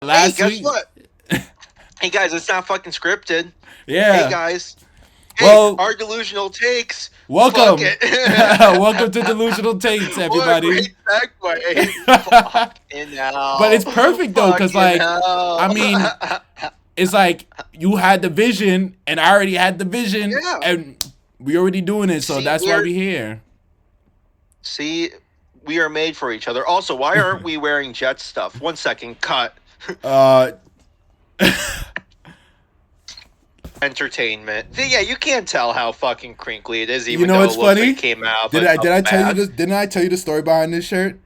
Last guess week. what? Hey guys, it's not fucking scripted. Yeah. Hey guys. Hey, Well, our delusional takes. Fuck welcome. it. Welcome to Delusional Takes, What a everybody. great segue. Fucking But hell. it's perfect though, because Fucking like, hell. I mean, it's like you had the vision and I already had the vision Yeah. and we already doing it, so See, that's why we're here. See, we are made for each other. Also, why aren't we wearing jet stuff? 1 second, cut. Uh Entertainment. Yeah, you can't tell how fucking crinkly it is, even you know though what's it looks funny? like it came out. Did But I tell you this? Didn't I tell you the story behind this shirt?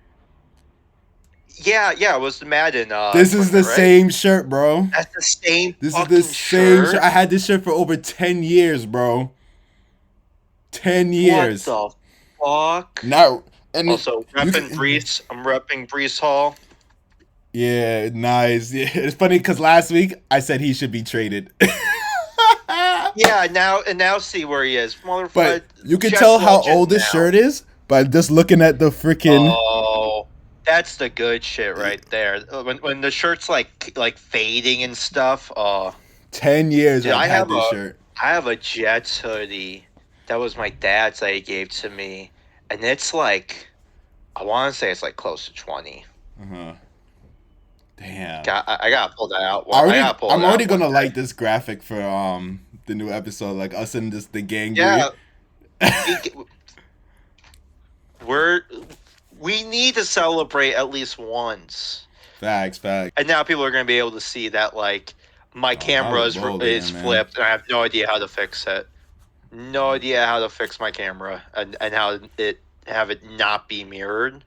Yeah, it was the Madden. This is the tournament, right? same shirt, bro. That's the same. This is fucking the same shirt. shirt. I had this shirt for over 10 years, bro. 10 years. What the fuck? Now, and Also, repping Brees. I'm repping Brees Hall. Yeah, nice. Yeah, it's funny because last week I said he should be traded. Yeah, now see where he is, motherfucker. But you can Jets tell how legend old this now. shirt is by just looking at the freaking. Oh, that's the good shit right there. When the shirt's like fading and stuff. Oh, 10 years dude, I've had this shirt. I have a Jets hoodie that was my dad's that he gave to me, and it's like, I want to say it's like close to 20. Damn. I gotta pull that out. I'm already gonna like this graphic for the new episode, like us and the gang. Yeah. We need to celebrate at least once. Facts. And now people are going to be able to see that, like, my camera is flipped, and I have no idea how to fix it. No idea how to fix my camera and how have it not be mirrored.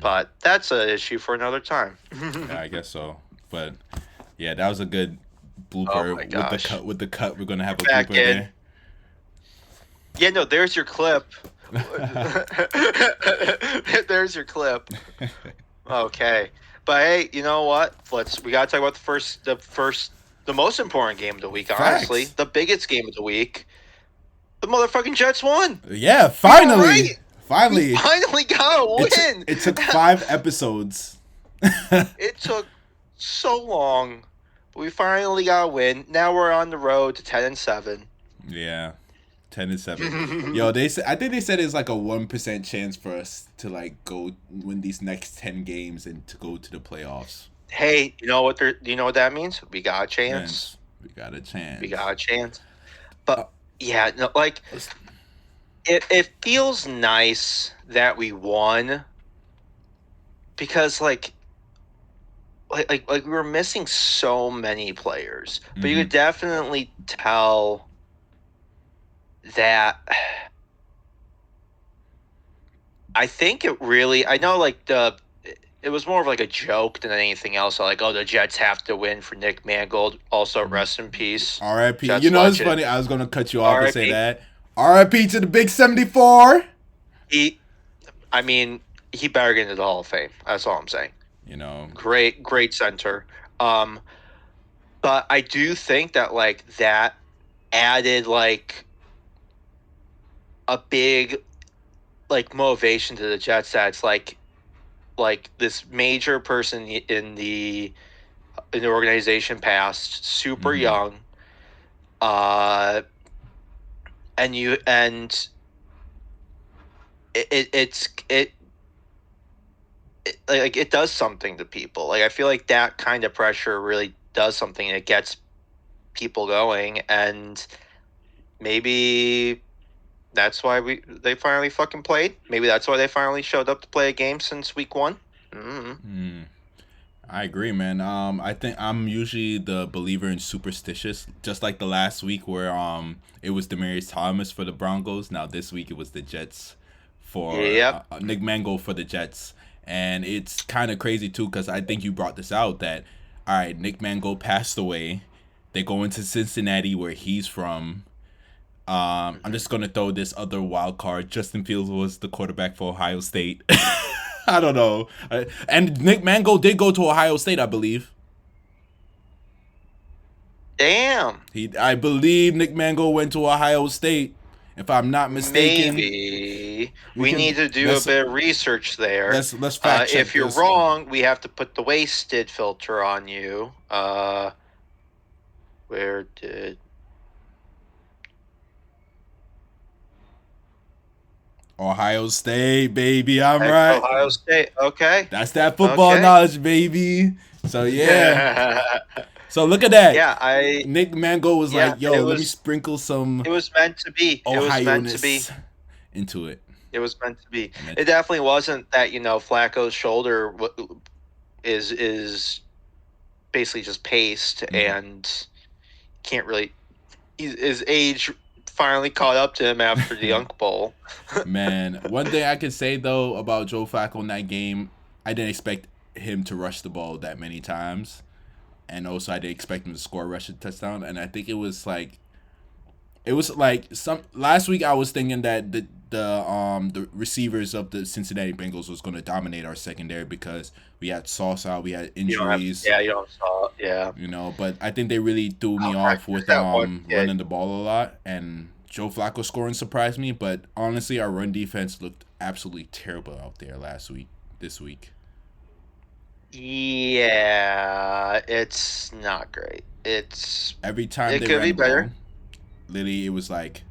But that's an issue for another time. Yeah, I guess so. But yeah, that was a good blooper with the cut. We're gonna have a blooper there. Yeah, no, there's your clip. There's your clip. Okay, but hey, you know what? We gotta talk about the most important game of the week. Honestly, the biggest game of the week. The motherfucking Jets won. Yeah, finally. We finally got a win. It took 5 episodes. It took so long, but we finally got a win. Now we're on the road to 10-7. Yeah, 10-7. Yo, I think they said it's like a 1% chance for us to like go win these next 10 games and to go to the playoffs. Hey, you know what? Do you know what that means? We got a chance. We got a chance. We got a chance. But yeah, no, like. It feels nice that we won because like we were missing so many players, but you could definitely tell that. I think I know like it was more of like a joke than anything else. So like, oh, the Jets have to win for Nick Mangold. Also, rest in peace. R.I.P. Jets You know, legend. It's funny. I was gonna cut you off and say that. R.I.P. to the big 74. He better get into the Hall of Fame. That's all I'm saying. You know, great center. But I do think that like that added like a big like motivation to the Jets. That's like this major person in the organization passed, super young. And it does something to people. Like I feel like that kind of pressure really does something. It gets people going, and maybe that's why they finally fucking played. Maybe that's why they finally showed up to play a game since week 1. I agree, man. I think I'm usually the believer in superstitious, just like the last week where it was Demaryius Thomas for the Broncos. Now this week it was the Jets for Nick Mangold for the Jets, and it's kind of crazy too because I think you brought this out that all right, Nick Mangold passed away. They go into Cincinnati where he's from. I'm just gonna throw this other wild card. Justin Fields was the quarterback for Ohio State. I don't know. And Nick Mangold did go to Ohio State, I believe. Damn. I believe Nick Mangold went to Ohio State. If I'm not mistaken, Maybe we we can need to do a let's bit of research there. let's fact check If you're this. wrong, we have to put the wasted filter on you. Where did Ohio State, baby, I'm right. Ohio State? Okay, That's that football okay. knowledge, baby. So yeah. So look at that. Yeah, Nick Mango was yeah, like, "Yo, let me sprinkle some it was meant to be. It was meant to be. Ohio-ness into it." It was meant to be. And It definitely wasn't that, Flacco's shoulder is basically just paste and can't really. His age finally caught up to him after the Unk Bowl. Man, one thing I can say though about Joe Flacco in that game, I didn't expect him to rush the ball that many times, and also I didn't expect him to score a rushing touchdown. And I think it was like some last week I was thinking that the receivers of the Cincinnati Bengals was going to dominate our secondary because we had Sauce out, we had injuries. You don't saw it. Yeah. But I think they really threw me off with running the ball a lot, and Joe Flacco scoring surprised me. But honestly, our run defense looked absolutely terrible out there this week. Yeah, it's not great. Every time it they could ran be the ball, better. literally it was like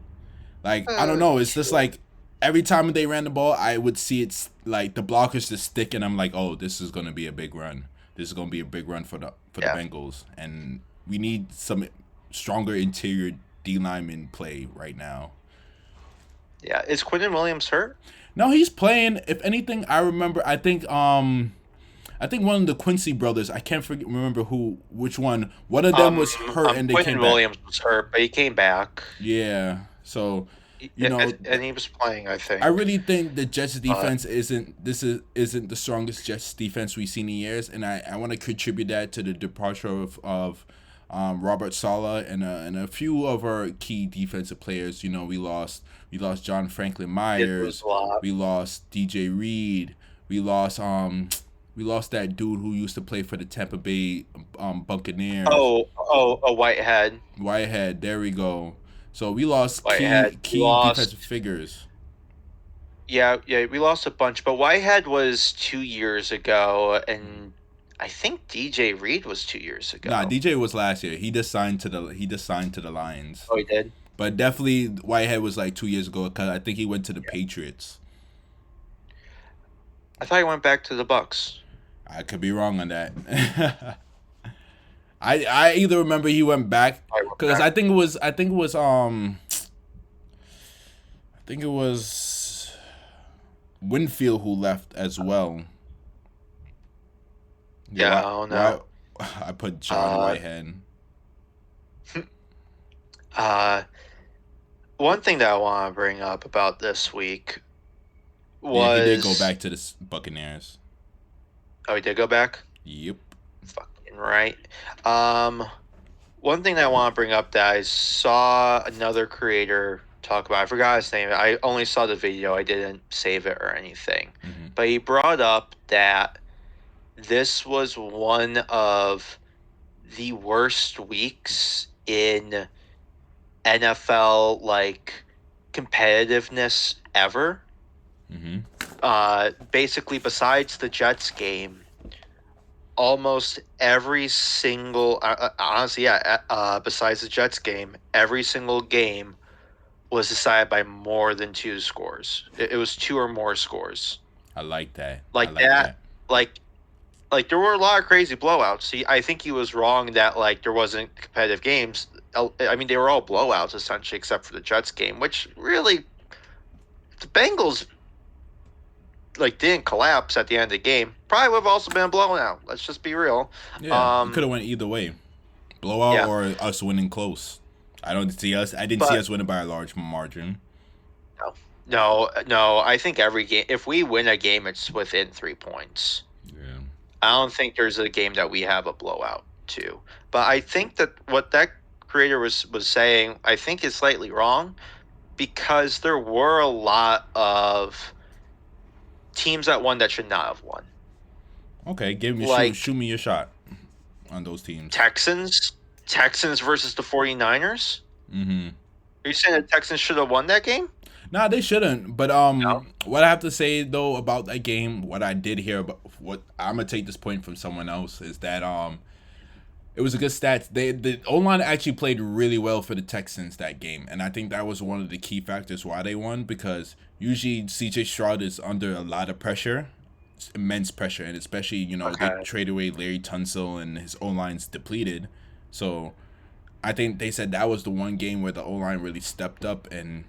I don't know. It's just like every time they ran the ball, I would see it's like the blockers just stick, and I'm like, oh, this is gonna be a big run. This is gonna be a big run for the Bengals, and we need some stronger interior D lineman play right now. Yeah, is Quinton Williams hurt? No, he's playing. If anything, I remember. I think one of the Quincy brothers. I can't remember which one. One of them was hurt, and they Quinton came Williams back. was hurt, but he came back. Yeah. So and he was playing, I think. I really think the Jets defense isn't the strongest Jets defense we've seen in years, and I want to contribute that to the departure of Robert Saleh and a few of our key defensive players. We lost John Franklin Myers, we lost DJ Reed, we lost that dude who used to play for the Tampa Bay Buccaneers. A Whitehead. Whitehead, there we go. So we lost key defensive figures. Yeah, we lost a bunch, but Whitehead was 2 years ago, and I think DJ Reed was 2 years ago. Nah, DJ was last year. He just signed to the Lions. Oh, he did. But definitely Whitehead was like 2 years ago because I think he went to the Patriots. I thought he went back to the Bucks. I could be wrong on that. I either remember he went back because I think it was Winfield who left as well. Yeah, I don't know. I put John Whitehead. One thing that I want to bring up about this week was he did go back to the Buccaneers. Oh, he did go back? Yep. Fucking right. One thing that I want to bring up that I saw another creator talk about, I forgot his name. I only saw the video. I didn't save it or anything. Mm-hmm. But he brought up that this was one of the worst weeks in NFL competitiveness ever. Mm-hmm. Basically, besides the Jets game, almost every single besides the Jets game, every single game was decided by more than 2 scores. It was 2 or more scores. I like that. That. There were a lot of crazy blowouts. I think he was wrong that there wasn't competitive games. I mean, they were all blowouts essentially, except for the Jets game, which really the Bengals didn't collapse at the end of the game. Probably would have also been a blowout. Let's just be real. Yeah, it could have went either way, blowout or us winning close. I didn't see us winning by a large margin. No. I think every game, if we win a game, it's within 3 points. Yeah. I don't think there's a game that we have a blowout too. But I think that what that creator was saying, I think is slightly wrong, because there were a lot of teams that won that should not have won. Okay, shoot me your shot on those teams. Texans versus the 49ers. Mm-hmm. Are you saying the Texans should have won that game? Nah, they shouldn't. But No. what I have to say though about that game, what I did hear about, what I'm gonna take this point from someone else is that it was a good stats. The O line actually played really well for the Texans that game, and I think that was one of the key factors why they won because usually C.J. Stroud is under a lot of pressure, immense pressure, and especially they Okay. trade away Larry Tunsil and his O line's depleted, so I think they said that was the one game where the O line really stepped up and.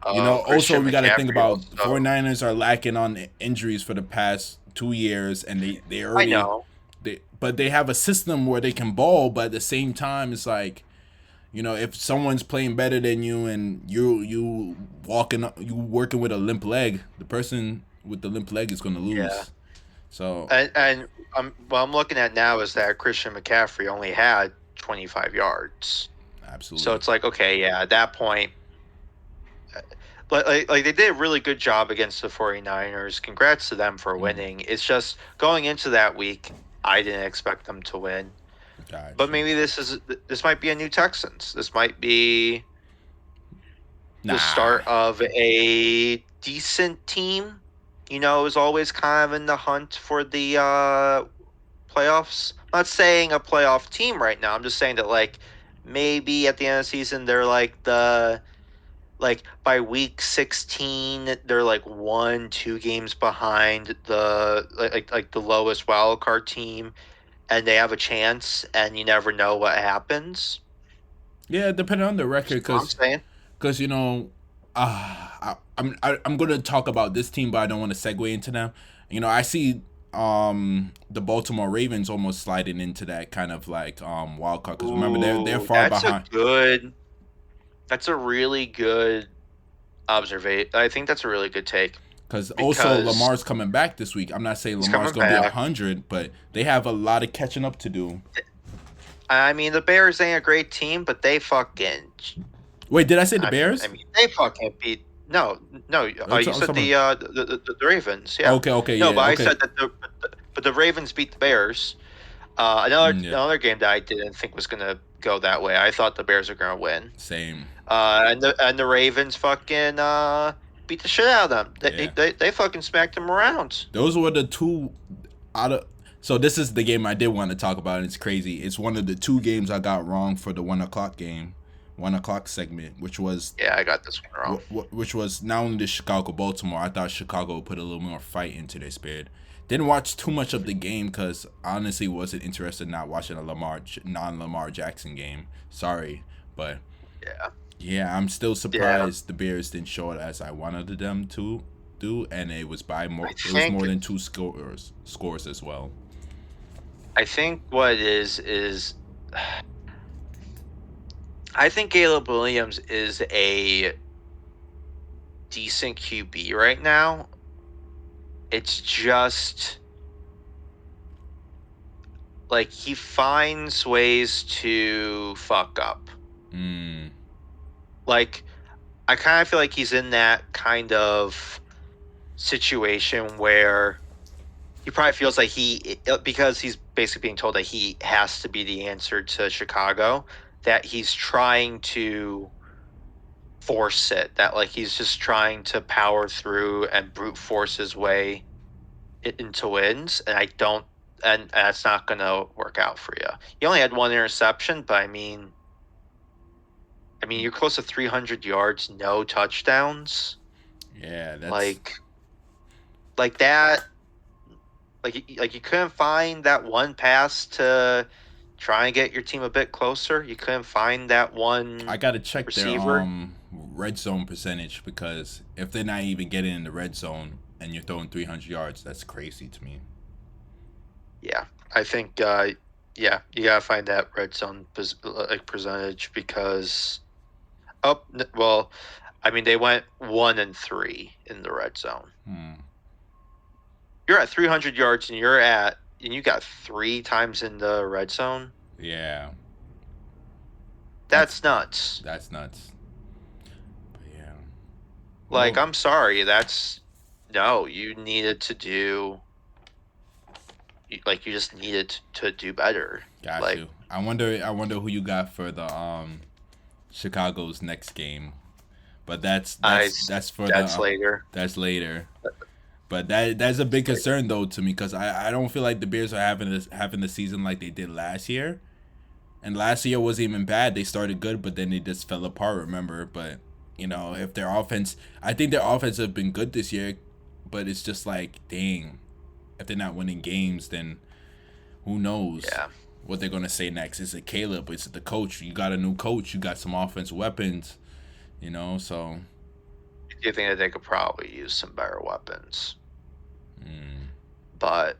Also Christian we got to think McCaffrey about also. 49ers are lacking on injuries for the past 2 years, and they I already know. but they have a system where they can ball, but at the same time, it's like if someone's playing better than you and you working with a limp leg, the person with the limp leg is gonna Yeah. lose. So And what I'm looking at now is that Christian McCaffrey only had 25 yards. So absolutely, it's like, okay, yeah, at that point, but like they did a really good job against the 49ers. Congrats to them for winning. It's just going into that week, I didn't expect them to win. But gotcha. maybe this might be a new Texans. This might be the Nah, start of a decent team. Is always kind of in the hunt for the playoffs. I'm not saying a playoff team right now. I'm just saying that like maybe at the end of the season they're like by week 16 they're like 1-2 games behind the like the lowest wild card team, and they have a chance, and you never know what happens. yeah, depending on the That's record, what I'm saying. because I'm gonna talk about this team, but I don't want to segue into them. I see the Baltimore Ravens almost sliding into that kind of like wild card because remember they're Ooh, far behind that's a really good observation. I think that's a really good take because also because Lamar's coming back this week. I'm not saying he's Lamar's coming gonna be back. 100, but they have a lot of catching up to do. I mean, the Bears ain't a great team, but they fucking. Wait, did I say the I mean, I Bears? mean, they fucking beat. No, no. You I was said talking the Ravens, yeah. okay, okay, No, yeah, but I okay. said that but the Ravens beat the Bears. Yeah, Another game that I didn't think was gonna go that way. I thought the Bears were gonna win. same. And the Ravens fucking beat the shit out of them. Yeah, They fucking smacked them around. those were the two out of. So this is the game I did want to talk about, and it's crazy. It's one of the two games I got wrong for the 1 o'clock game, 1 o'clock segment, Yeah, I got this one wrong. which was not only the Chicago Baltimore. I thought Chicago would put a little more fight into their spirit. Didn't watch too much of the game because honestly wasn't interested in not watching a non-Lamar Jackson game. Sorry, but Yeah, yeah, I'm still yeah. surprised the Bears didn't show it as I wanted them to do, and it was by more. I It was think more than two scores as well. I think what it is I think Caleb Williams is a decent QB right now. It's just like he finds ways to fuck up. Mm, Like I kind of feel like he's in that kind of situation where he probably feels like because he's basically being told that he has to be the answer to Chicago, that he's trying to force it, that like he's just trying to power through and brute force his way into wins, and I don't, and that's not going to work out for you. He only had one interception, but I mean, you're close to 300 yards, no touchdowns, yeah, that's like that. Like you couldn't find that one pass to try and get your team a bit closer. You couldn't find that I one gotta check their receiver. red zone percentage because if they're not even getting in the red zone and you're throwing 300 yards, that's crazy to me. Yeah, I think yeah, you gotta find that red zone like percentage because well, I mean they went 1-3 in the red zone. Hmm. You're at 300 yards, and you got 3 times in the red zone. Yeah, that's That's nuts. that's nuts. But yeah. Like Well, I'm sorry, that's no. You needed to do like you just needed to do better. got Like you. I wonder who you got for the Chicago's next game, but that's I that's that's for that's the later. that's later. But that's a big concern though to me because I don't feel like the Bears are having the season like they did last year. And last year wasn't even bad. They started good, but then they just fell apart. Remember, but if their offense, I think their offense have been good this year, but it's just like, dang, if they're not winning games, then who knows Yeah. what they're gonna say next? Is it Caleb? Is it the coach? You got a new coach. You got some offensive weapons. So. Do you think that they could probably use some better weapons? But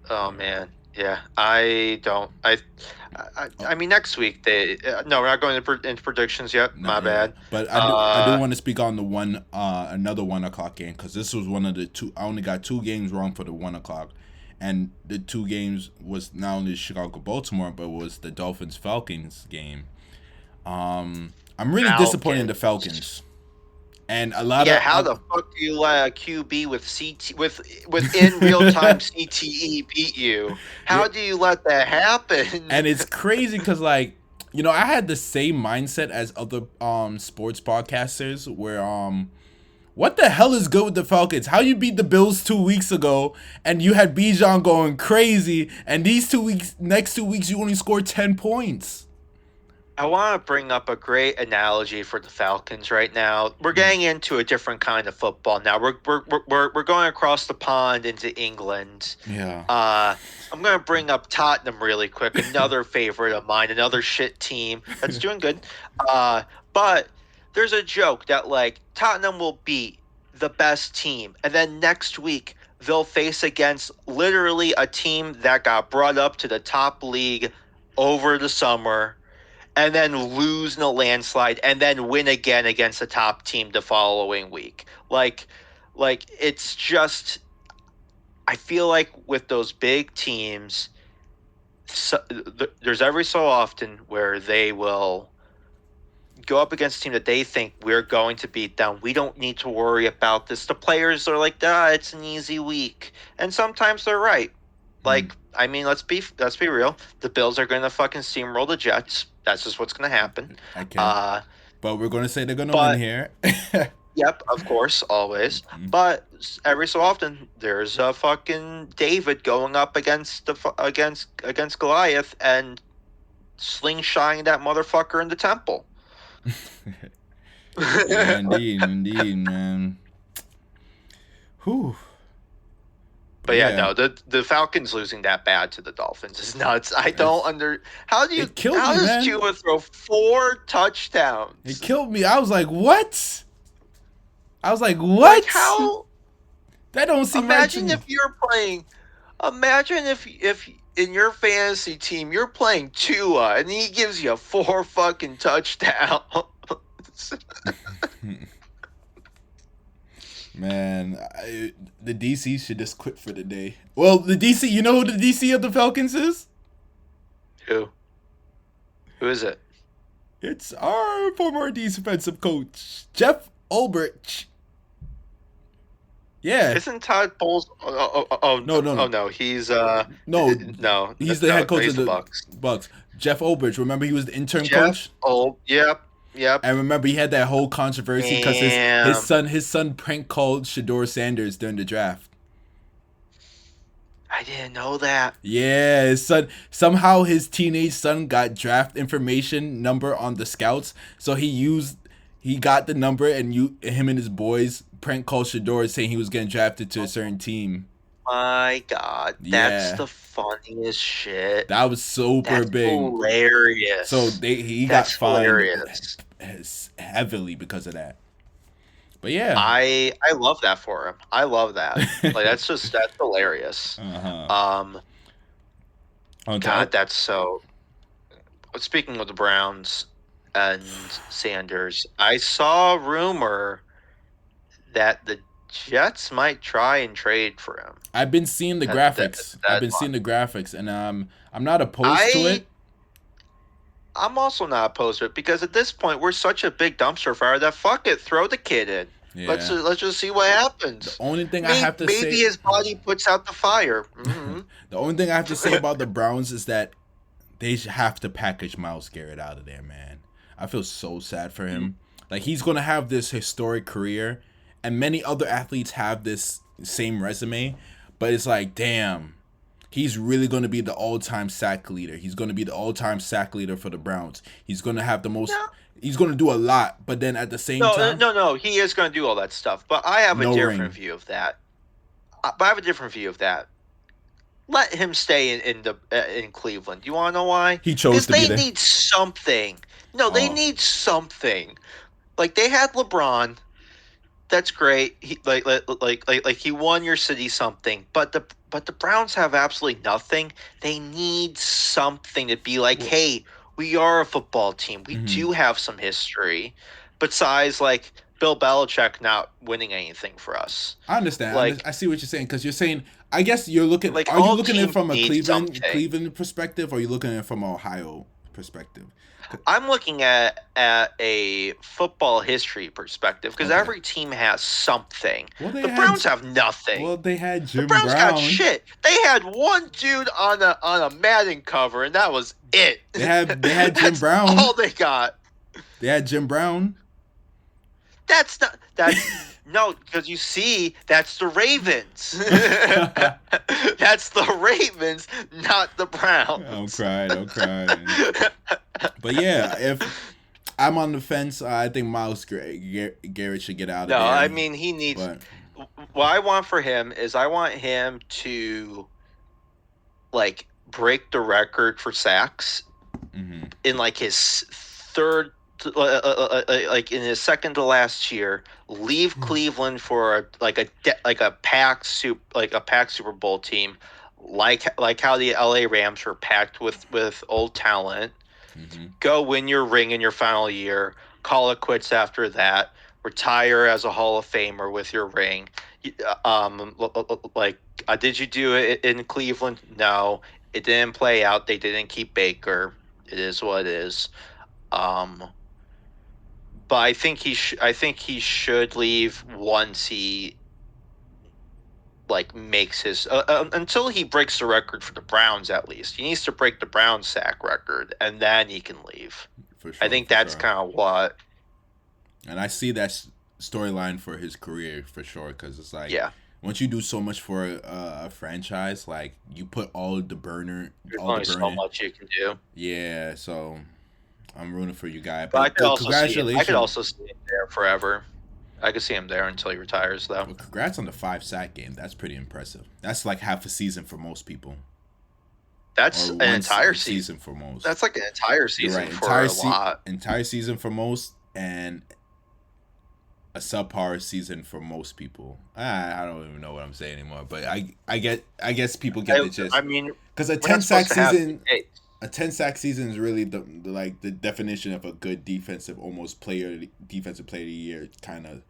oh man, yeah, I don't. I mean, next week no, we're not going into predictions yet. My bad. But I do want to speak on the another 1 o'clock game because this was one of the two. I only got 2 games wrong for the 1 o'clock, and the 2 games was not only Chicago Baltimore, but was the Dolphins Falcons game. I'm really disappointed in the Falcons. And a lot of how the fuck do you let a QB within real time CTE beat you? How do you let that happen? And it's crazy because I had the same mindset as other sports podcasters where what the hell is good with the Falcons? How you beat the Bills 2 weeks ago and you had Bijan going crazy, and next 2 weeks you only scored 10 points. I want to bring up a great analogy for the Falcons right now. We're getting into a different kind of football now. We're going across the pond into England. Yeah. I'm going to bring up Tottenham really quick. Another favorite of mine. Another shit team that's doing good. But there's a joke that Tottenham will beat the best team, and then next week they'll face against literally a team that got brought up to the top league over the summer, and then lose in a landslide, and then win again against the top team the following week. It's just, I feel like with those big teams, there's every so often where they will go up against a team that they think we're going to beat them. We don't need to worry about this. The players are like, it's an easy week. And sometimes they're right. I mean, let's be real. The Bills are going to fucking steamroll the Jets. That's just what's going to happen. But we're going to say they're going to win here. Yep, of course, always. But every so often, there's a fucking David going up against Goliath and slingshotting that motherfucker in the temple. Yeah, indeed, man. Whew. But no, the Falcons losing that bad to the Dolphins is nuts. How does Tua throw 4 touchdowns? It killed me. I was like, what? How? That don't seem right to me. Imagine if you're playing. Imagine if in your fantasy team you're playing Tua and he gives you 4 fucking touchdowns. Man, the DC should just quit for the day. Well, the DC, you know who the DC of the Falcons is? Who is it? It's our former defensive coach, Jeff Ulbrich. Yeah. Isn't Todd Bowles? No. He's no. He's the head coach of the Bucks. Jeff Ulbrich. Remember, he was the interim coach. Yep. And remember, he had that whole controversy because his son prank called Shedeur Sanders during the draft. I didn't know that. Yeah, his son, somehow his teenage son got draft information number on the scouts, so he got the number, and him and his boys prank called Shedeur saying he was getting drafted to a certain team. My God, that's the funniest shit. That was super big. Hilarious. So he got fined heavily because of that. But yeah, I love that for him. I love that. That's hilarious. God, that's so. Speaking of the Browns and Sanders, I saw a rumor that the Jets might try and trade for him. I've been seeing the graphics. And I'm not opposed to it. I'm also not opposed to it because at this point we're such a big dumpster fire that fuck it, throw the kid in. Yeah. Let's just see what happens. The only thing I have to say, maybe his body puts out the fire. Mm-hmm. The only thing I have to say about the Browns is that they have to package Myles Garrett out of there, man. I feel so sad for him. Like he's gonna have this historic career, and many other athletes have this same resume, but it's like, damn, he's really gonna be the all-time sack leader. He's gonna be the all-time sack leader for the Browns. He's gonna have the most. No, He's gonna do a lot, but then at the same time, no. He is going to do all that stuff, but I have a no different ring. view of that. But I have a different view of that. Let him stay in Cleveland. You want to know why? He chose Because to be they there. need something. No, they Oh. need something. Like they had LeBron. That's great. He like he won your city something, but the Browns have absolutely nothing. They need something to be like, Well, hey, we are a football team. We mhm. do have some history, besides like Bill Belichick not winning anything for us. I understand. Like I see what you're saying because you're saying. I guess you're looking. like Are you all looking at it teams from a need something. Cleveland perspective, or are you looking at it from an Ohio perspective? I'm looking at a football history perspective because Okay. every team has something. Well, The Browns have nothing. Well, they had The Jim Browns got Brown. shit. They had one dude on a Madden cover, and that was it. They had Jim That's Brown. all they got. They had Jim Brown. That's not that. No, because you see, that's the Ravens. That's the Ravens, not the Browns. I'm crying. But yeah, if I'm on the fence, I think Miles Garrett should get out of No, there. I mean he needs. But What I want for him is I want him to like break the record for sacks in like his third, like in his second to last year. Leave Cleveland for a packed Super Bowl team, like how the LA Rams were packed with old talent. Go win your ring in your final year. Call it quits after that. Retire as a Hall of Famer with your ring. Did you do it in Cleveland? No, it didn't play out. They didn't keep Baker. It is what it is. But I think he should leave once he makes his until he breaks the record for the Browns. At least he needs to break the Browns sack record, and then he can leave. For sure, I think that's kind of what. And I see that storyline for his career for sure, because it's like, yeah, once you do so much for a franchise, like you put all the burner, there's only so much you can do. Yeah, so I'm rooting for you, guy. But I could congratulations. I could also see him there forever. I could see him there until he retires, though. Well, congrats on the 5-sack game. That's pretty impressive. That's like half a season for most people. That's an entire season for most. That's like an entire season right. for a lot. Entire season for most, and a subpar season for most people. I don't even know what I'm saying anymore. But I guess people get the gist. I mean, because a 10-sack season. A 10-sack season is really the definition of a good defensive player of the year kind of.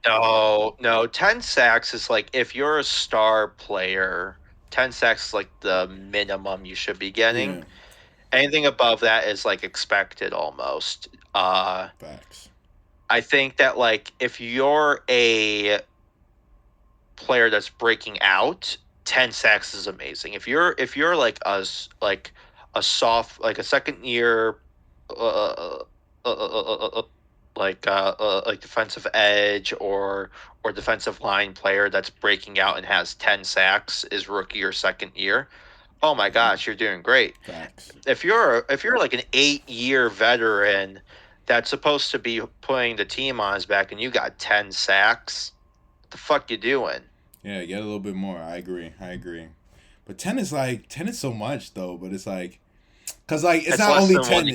No, 10 sacks is like if you're a star player, 10 sacks is like the minimum you should be getting. Yeah. Anything above that is like expected almost. Facts. I think that like if you're a player that's breaking out, 10 sacks is amazing. If you're like us like a second year defensive edge or defensive line player that's breaking out and has 10 sacks is rookie or second year. Oh my gosh, you're doing great. Facts. If you're like an 8-year veteran that's supposed to be putting the team on his back and you got 10 sacks, what the fuck you doing? Yeah, get a little bit more. I agree. But 10 is so much though, but it's like, cause like it's not only 10.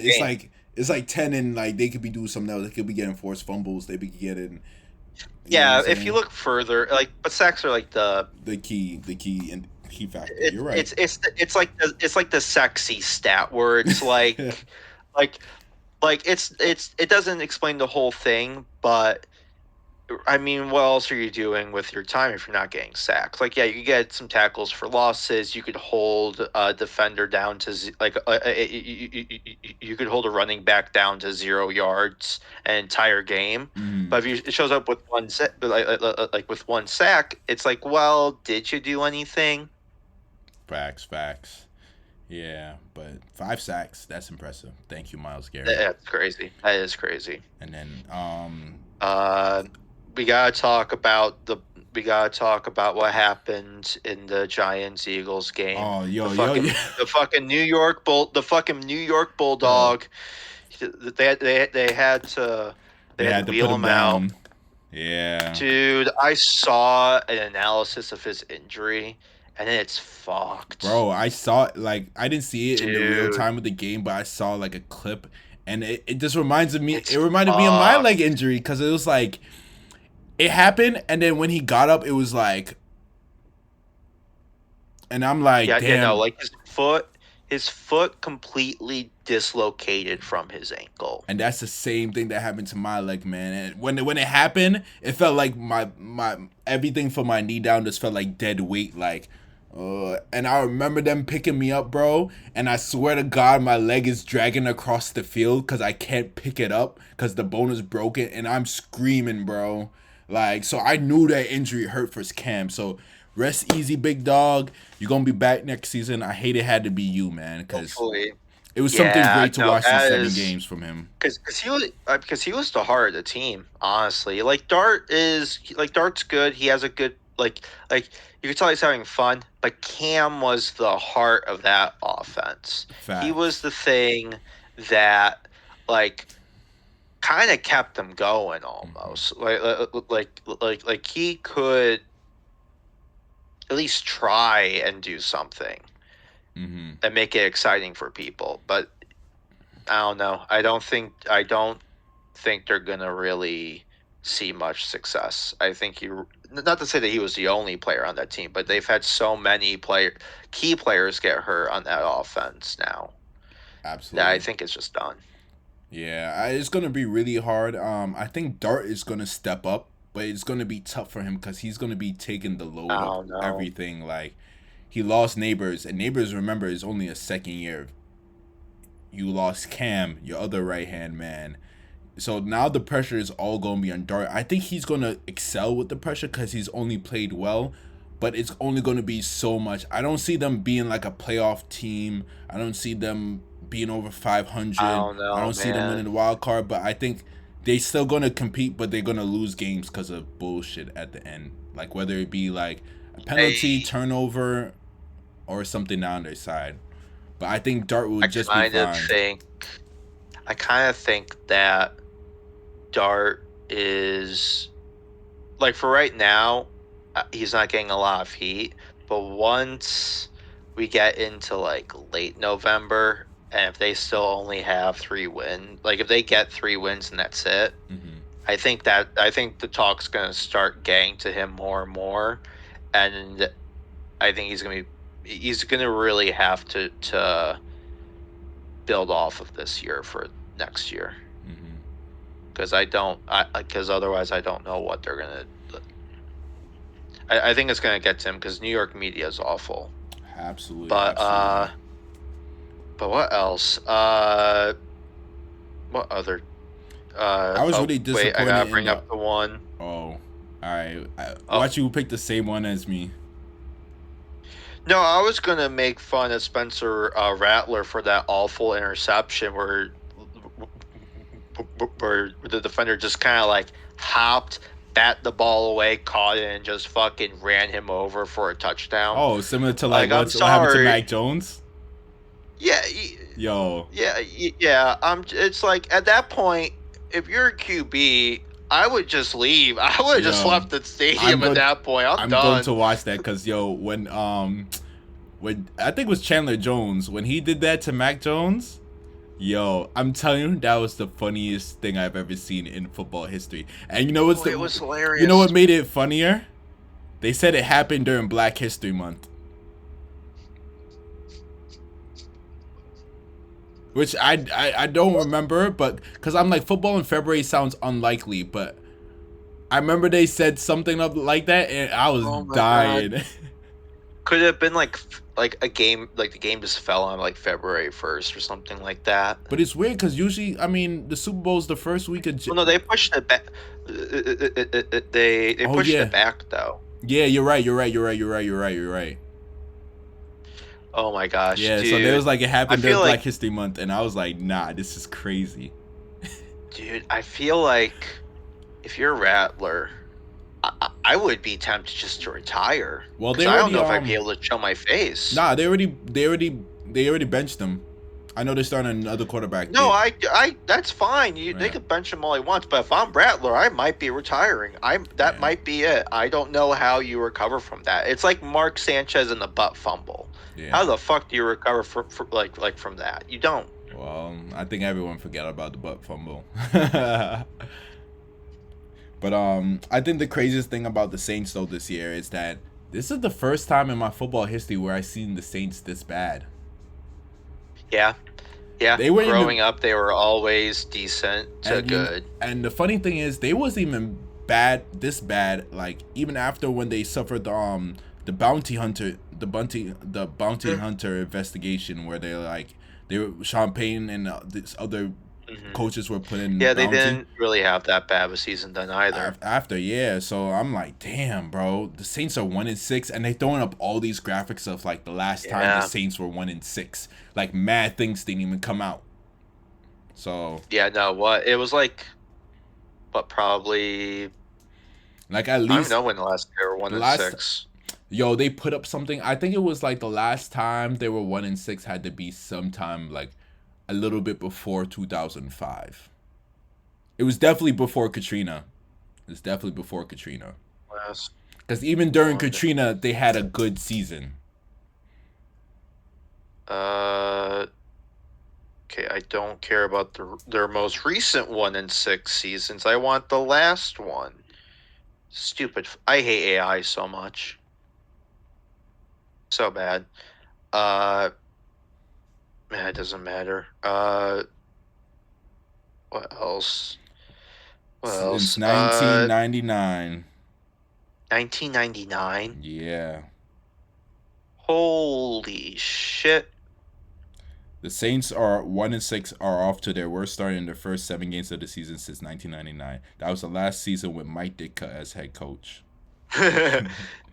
It's like 10 and like they could be doing something else. They could be getting forced fumbles. They be getting. Yeah, if you look further, but sacks are like the key factor. You're right. It's like the sexy stat where it's like, it doesn't explain the whole thing, but. I mean, what else are you doing with your time if you're not getting sacks? Like, yeah, you get some tackles for losses. You could hold a defender down to you could hold a running back down to 0 yards an entire game. But if it shows up with one with one sack, it's like, well, did you do anything? Facts. Yeah, but 5 sacks, that's impressive. Thank you, Myles Garrett. That's crazy. That is crazy. And then Uh, we gotta talk about what happened in the Giants Eagles game. oh The yo yo fucking yo the fucking New York yo Bulldog. They had to they had to put wheel him him out. down. Yeah. Dude, I saw an analysis of his injury, and it's fucked. Bro, I saw it, like I didn't see it in the real Dude, time of the game, but I saw like a clip, and it just reminds of me. it's It reminded me of my leg fucked. injury because it was like it happened, and then when he got up, it was like, and I'm like, Yeah, no, damn. like his foot completely dislocated from his ankle. And that's the same thing that happened to my leg, man. And when it happened, it felt like my everything from my knee down just felt like dead weight, like. And I remember them picking me up, bro. And I swear to God, my leg is dragging across the field because I can't pick it up because the bone is broken. And I'm screaming, bro. Like, so I knew that injury hurt for Cam. So rest easy, big dog. You're going to be back next season. I hate it had to be you, man, because Hopefully. it was something Yeah, great to no, watch these that 7 games from him. because he was the heart of the team. Honestly, Dart's good. He has a good like you could tell he's having fun. But Cam was the heart of that offense. He was Facts. the thing that like kind of kept them going almost. Like he could at least try and do something Mm-hmm. and make it exciting for people. But I don't know. I don't think they're gonna really see much success. I think not to say that he was the only player on that team, but they've had so many key players get hurt on that offense now that I Absolutely. think it's just done. Yeah, it's gonna be really hard. I think Dart is gonna step up, but it's gonna be tough for him because he's gonna be taking the I load of don't know. everything. Like he lost Neighbors, and Neighbors, remember, is only a second year. You lost Cam, your other right hand man. So now the pressure is all gonna be on Dart. I think he's gonna excel with the pressure because he's only played well, but it's only gonna be so much. I don't see them being like a playoff team. I don't see them being over I 500. don't I know, don't see them winning man. the wild card, but I think they still gonna compete, but they're gonna lose games because of bullshit at the end. Like whether it be like a penalty, I turnover, or something down their side. But I think Dart will I just be kind of fine. think I kind of think that Dart is like for right now, he's not getting a lot of heat. But once we get into like late November, and if they still only have 3 wins, like if they get 3 wins and that's it, Mm-hmm. I think the talk's gonna start getting to him more and more, and I think he's gonna really have to build off of this year for next year Mm-hmm. because otherwise I don't know what they're gonna. I think it's gonna get to him because New York media is awful. Absolutely, But absolutely. what else? What other? I was Oh really wait, I disappointed gotta in bring the. up the one. Oh, all right. Oh Watch you pick the same one as me. no, I was gonna make fun of Spencer Rattler for that awful interception where the defender just kind of like hopped, bat the ball away, caught it, and just fucking ran him over for a touchdown. Oh, similar to like Like I'm what happened to sorry. Mac Jones? Yeah, Yo, yeah. It's like at that point, if you're a QB, I would just leave. I would have just yo, left the I'm stadium at going. that point. I'm I'm going to done. watch that because yo, when I think it was Chandler Jones when he did that to Mac Jones. Yo, I'm telling you, that was the funniest thing I've ever seen in football history. And you know what's Oh, it was you know hilarious. what made it funnier? They said it happened during Black History Month. Which I don't remember, but because I'm like football in February sounds unlikely, but I remember they said something up like that, and I was Oh my god. dying. Could it have been like a game like the game just fell on like February 1st or something like that. But it's weird because usually, I mean, the Super Bowl's the first week of. Well, no, they pushed it back. They Oh pushed it yeah, back though. yeah. You're right. You're right. You're right. You're right. You're right. You're right. Oh my gosh, Yeah, so there dude. was like it I happened feel during Black like, History Month, and I was like, nah, this is crazy. dude, I feel like if you're Rattler, I would be tempted just to retire Well, because they I don't already know if I'd be able to show my face. nah, they already benched him. I know they're starting another quarterback. No, that's fine. They Yeah. could bench him all he wants, but if I'm Rattler, I might be retiring. That Yeah. might be it. I don't know how you recover from that. It's like Mark Sanchez in the butt fumble. How Yeah. the fuck do you recover like from that? You don't. Well, I think everyone forgot about the butt fumble. But I think the craziest thing about the Saints though this year is that this is the first time in my football history where I seen the Saints this bad. Yeah, yeah. They weren't even Growing up, they were always decent to and good. and the funny thing is they wasn't even this bad, like even after when they suffered the the bounty hunter investigation where they were Sean Payton and this other coaches were put in Yeah, they bounty. didn't really have that bad of a season then either. After, yeah, so I'm like, damn, bro, the Saints are 1-6, and they throwing up all these graphics of like the last time the Yeah. Saints were 1-6, like mad things didn't even come out. So Yeah, no, what it was like, but probably like at I don't least know when the last they were the last 1-6. yo they put up something. I think it was like the last time they were 1-6 had to be sometime like a little bit before 2005. It was definitely before Katrina. It's definitely before Katrina. Last Because even during one. Katrina, they had a good season. Okay, I don't care about their most recent 1-6 seasons. I want the last one. Stupid. I hate AI so much. So bad. Man, it doesn't matter. What else? What Since else? 1999. 1999. Yeah. Holy shit. The Saints are 1-6, are off to their worst start in their first 7 games of the season since 1999. That was the last season with Mike Ditka as head coach.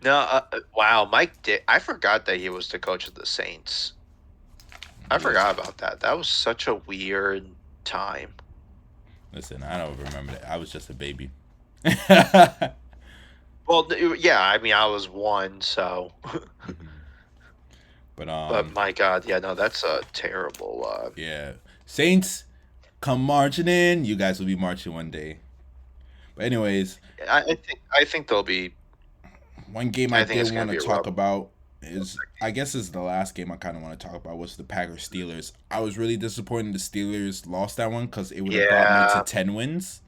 No, wow, Mike Dick. I forgot that he was the coach of the Saints. I forgot about that. That was such a weird time. Listen, I don't remember that. I was just a baby. Well, yeah, I mean, I was one, so. But my God, yeah, no, that's a terrible. Yeah, Saints, come marching in. You guys will be marching one day. But anyways, I think they'll be. one game I I think did it's gonna want to be a talk rub. about is, I guess is the last game I kind of want to talk about, was the Packers Steelers. I was really disappointed the Steelers lost that one because it would have brought me to Yeah, 10 wins.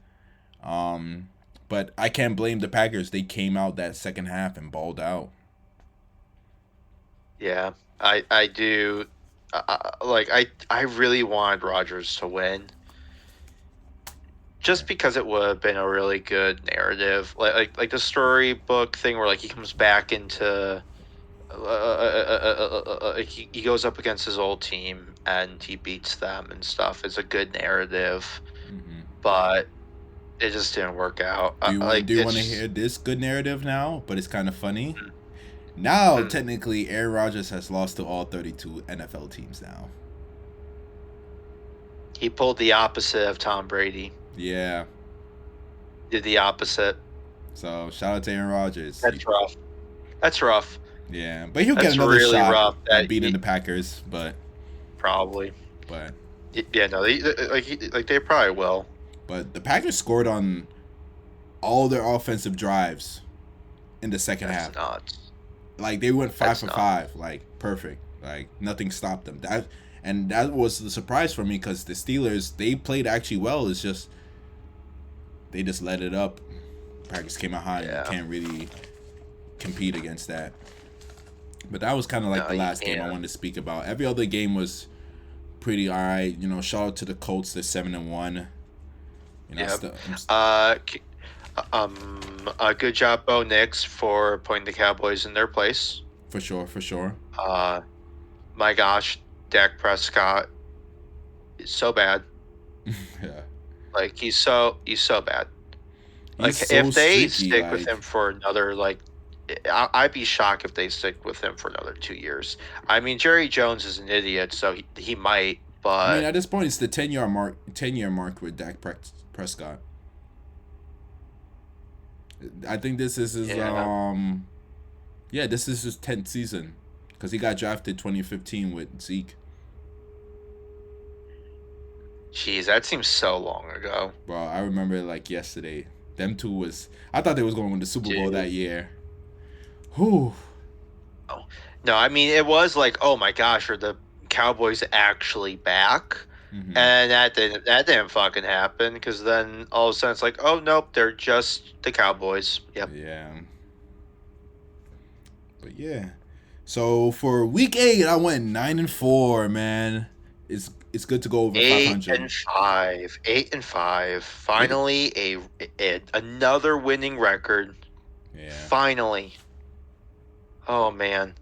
But I can't blame the Packers. They came out that second half and balled out. yeah, I do. Like I really wanted Rodgers to win. Just because it would have been a really good narrative, like the storybook thing where like he comes back into, he goes up against his old team and he beats them and stuff. It's a good narrative, but it just didn't work out. Do you want to hear this good narrative now? But it's kind of funny. Now, technically, Aaron Rodgers has lost to all 32 NFL teams now. He pulled the opposite of Tom Brady. Yeah. Did the opposite. So shout out to Aaron Rodgers. That's rough. That's rough. Yeah, but he'll get That's another really shot rough at beating the Packers. But probably. but Yeah, no, they probably will. but the Packers scored on all their offensive drives in the second half. Nuts. Like they went 5 That's for nuts. 5, like perfect. Like nothing stopped them. That was the surprise for me because the Steelers, they played actually well. It's just they just let it up. Packers came out hot. Yeah. And you can't really compete against that. But that was kind of like the last game I wanted to speak about. Every other game was pretty alright. You know, shout out to the Colts. They're 7-1. You know, good job, Bo Nix, for putting the Cowboys in their place. For sure, for sure. My gosh, Dak Prescott is so bad. Yeah. Like he's so bad. Like He's so if they streaky, stick with him for another like I'd be shocked if they stick with him for another 2 years. I mean, Jerry Jones is an idiot, so he might, I mean, but at this point, it's the 10-year mark with Dak Prescott. I think this is his yeah, this is his 10th season because he got drafted 2015 with Zeke. Jeez, that seems so long ago. Bro, I remember it like yesterday. Them two was. I thought they was going to win the Super Bowl that year. Whew. Oh. No, I mean it was like, oh my gosh, are the Cowboys actually back? Mm-hmm. And that didn't fucking happen because then all of a sudden it's like, oh nope, they're just the Cowboys. Yep. Yeah. But yeah. So for week 8, I went 9-4, man. It's good to go over 500. 8-5. 8-5. Finally, another winning record. Yeah. Finally. Oh man,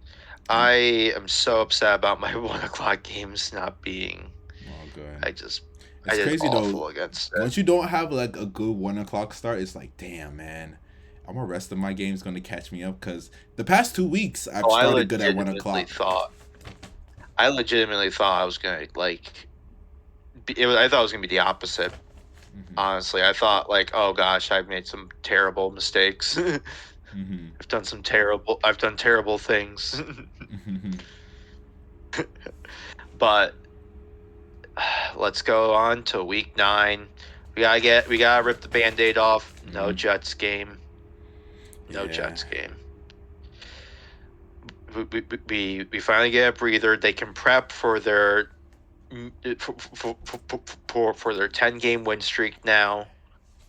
I am so upset about my 1:00 games not being. Oh, good. I did crazy awful though. Against it. Once you don't have like a good 1:00 start, it's like, damn, man. I'm the rest of my game's gonna catch me up because the past 2 weeks I've started good at 1:00. I legitimately thought I was gonna like. I thought it was gonna be the opposite. Mm-hmm. Honestly, I thought like, oh gosh, I've made some terrible mistakes. Mm-hmm. I've done terrible things. But let's go on to week 9. We gotta rip the Band-Aid off. No Jets game. No Jets game. We finally get a breather. They can prep for their for their 10-game win streak now.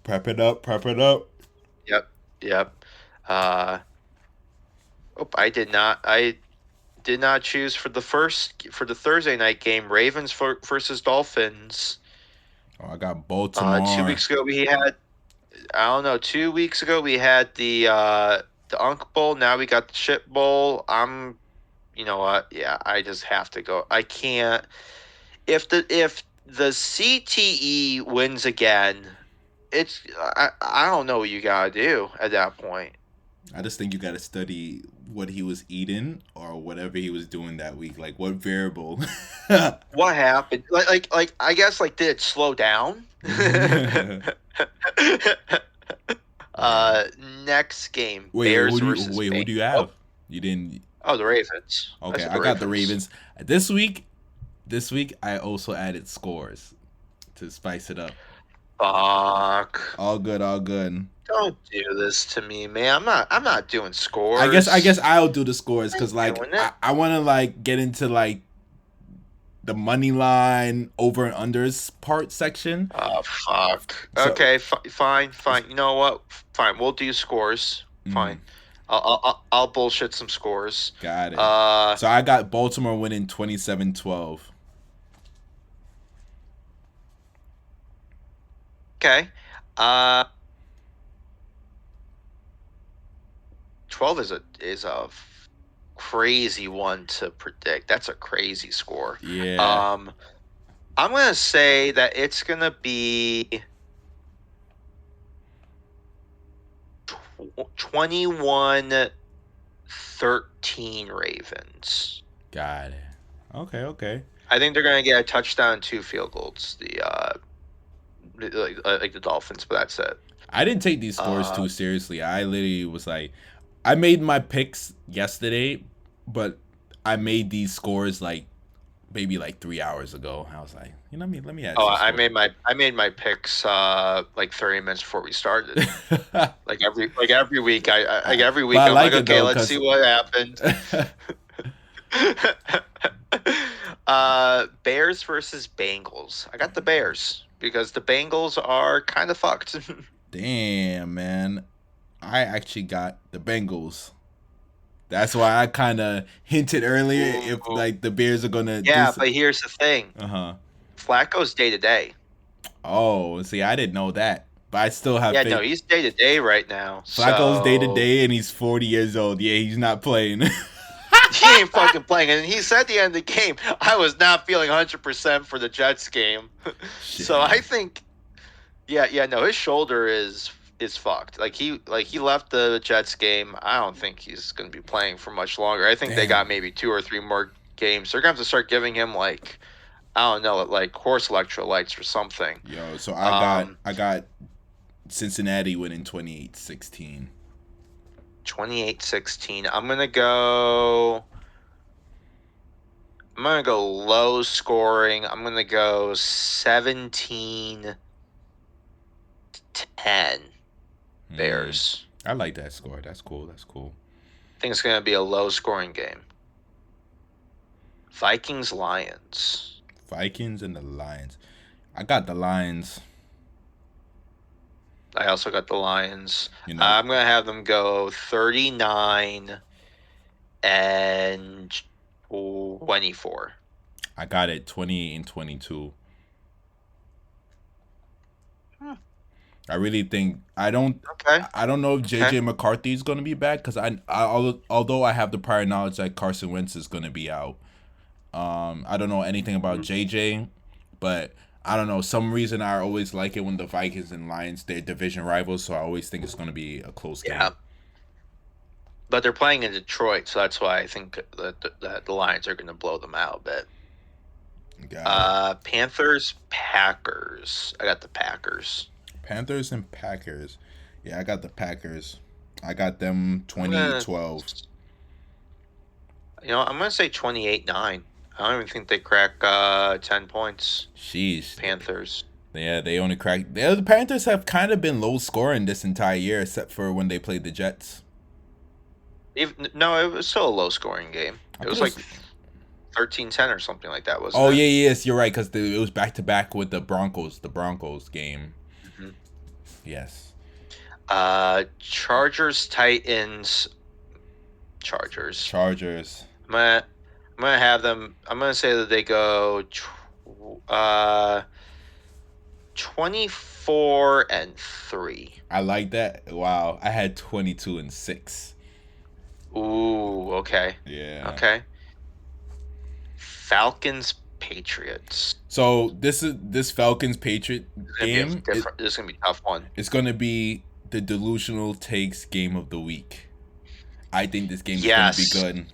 Prep it up. Yep. I did not choose for the Thursday night game, Ravens versus Dolphins. Oh, I got Baltimore. 2 weeks ago we had, I don't know. 2 weeks ago we had the Unk Bowl. Now we got the Shit Bowl. You know what? Yeah, I just have to go. I can't. If the CTE wins again, I don't know what you gotta do at that point. I just think you gotta study what he was eating or whatever he was doing that week. Like what variable? What happened? Like I guess did it slow down? Next game. Bears versus who do you have? You didn't. Oh, the Ravens. Okay, I got the Ravens. This week I also added scores to spice it up. Fuck. All good. Don't do this to me, man. I'm not doing scores. I guess I'll do the scores because I want to get into the money line over and unders part section. Oh fuck. So, okay, fine. You know what? Fine. We'll do scores. Fine. I'll bullshit some scores. Got it. So I got Baltimore winning 27-12. Okay. 12 is a crazy one to predict. That's a crazy score. Yeah. I'm gonna say that it's gonna be 21-13 Ravens. Got it. Okay. I think they're gonna get a touchdown, 2 field goals. Like the Dolphins, but that's it. I didn't take these scores too seriously. I literally was like, I made my picks yesterday, but I made these scores maybe 3 hours ago. I was like, you know what I mean? Let me add. Oh, I made my picks 30 minutes before we started. every week, every week I'm like, okay, let's see what happened. Bears versus Bengals. I got the Bears because the Bengals are kind of fucked. Damn, man. I actually got the Bengals. That's why I kind of hinted earlier if the Bears are gonna. Yeah, but here's the thing. Flacco's day to day. Oh, see, I didn't know that, but I still have. Yeah, no, he's day to day right now. Flacco's day to day, and he's 40 years old. Yeah, he's not playing. He ain't fucking playing, and he said at the end of the game, I was not feeling 100% for the Jets game. So I think, no, his shoulder is is fucked. He left the Jets game. I don't think he's going to be playing for much longer. I think they got Damn. maybe 2 or 3 more games. They're going to have to start giving him like, I don't know, like horse electrolytes or something. Yo, so Um, I got Cincinnati winning 28-16. 28-16. I'm gonna go low scoring. I'm gonna go 17-10 Bears. I like that score. That's cool. That's cool. I think it's gonna be a low scoring game. Vikings Lions. Vikings and the Lions. I got the Lions. I also got the Lions. You know, I'm gonna have them go 39 and 24. I got it 28-22. I really think I don't. Okay. I don't know if Okay. JJ McCarthy is going to be back because although I have the prior knowledge that Carson Wentz is going to be out. I don't know anything about JJ, but I don't know. Some reason I always like it when the Vikings and Lions they're division rivals, so I always think it's going to be a close game. Yeah. But they're playing in Detroit, so that's why I think that the Lions are going to blow them out a bit. Panthers, Packers. I got the Packers. Panthers and Packers. Yeah, I got the Packers. I got them 20-12. I'm going to say 28-9. I don't even think they crack 10 points. Sheesh. Panthers. Yeah, they only cracked. The Panthers have kind of been low scoring this entire year, except for when they played the Jets. No, it was still a low scoring game. It was like 13-10 or something like that, wasn't it? Oh, yeah, yes, you're right, because it was back-to-back with the Broncos game. Mm-hmm. Yes. Chargers, Titans, Chargers. I'm gonna have them. I'm gonna say that they go 24-3. I like that. Wow, I had 22-6. Ooh, okay. Yeah. Okay. Falcons, Patriots. So this Falcons Patriot game. This is gonna be a tough one. It's gonna be the Delusional Takes game of the week. I think this game is gonna be good.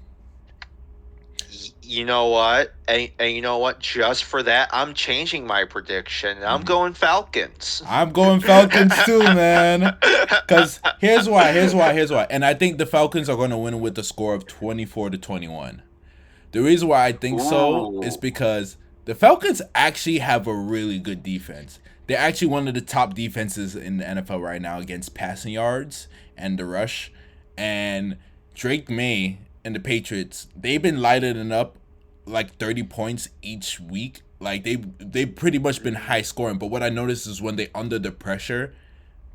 You know what? And you know what? Just for that, I'm changing my prediction. I'm going Falcons. I'm going Falcons too, man. Because here's why. And I think the Falcons are going to win with a score of 24-21. The reason why I think so is because the Falcons actually have a really good defense. They're actually one of the top defenses in the NFL right now against passing yards and the rush. And Drake May and the Patriots, they've been lighting up like 30 points each week. Like they've pretty much been high scoring. But what I noticed is when they under the pressure,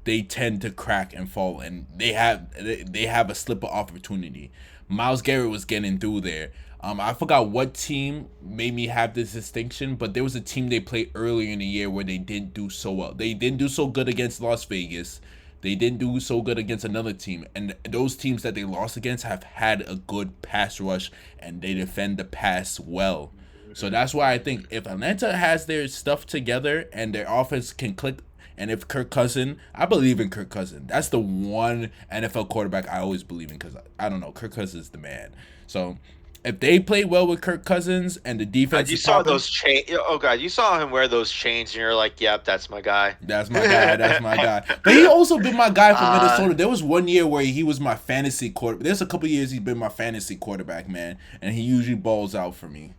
they tend to crack and fall, and they have a slip of opportunity. Myles Garrett was getting through there. I forgot what team made me have this distinction, but there was a team they played earlier in the year where they didn't do so well. They didn't do so good against Las Vegas. They didn't do so good against another team. And those teams that they lost against have had a good pass rush, and they defend the pass well. So that's why I think if Atlanta has their stuff together and their offense can click, and if Kirk Cousins, I believe in Kirk Cousins. That's the one NFL quarterback I always believe in because, I don't know, Kirk Cousins is the man. So if they play well with Kirk Cousins and the defense, you saw those chains. Oh God, you saw him wear those chains, and you're like, "Yep, that's my guy." That's my guy. But he also been my guy for Minnesota. There was one year where he was my fantasy quarterback. There's a couple years he's been my fantasy quarterback, man, and he usually balls out for me.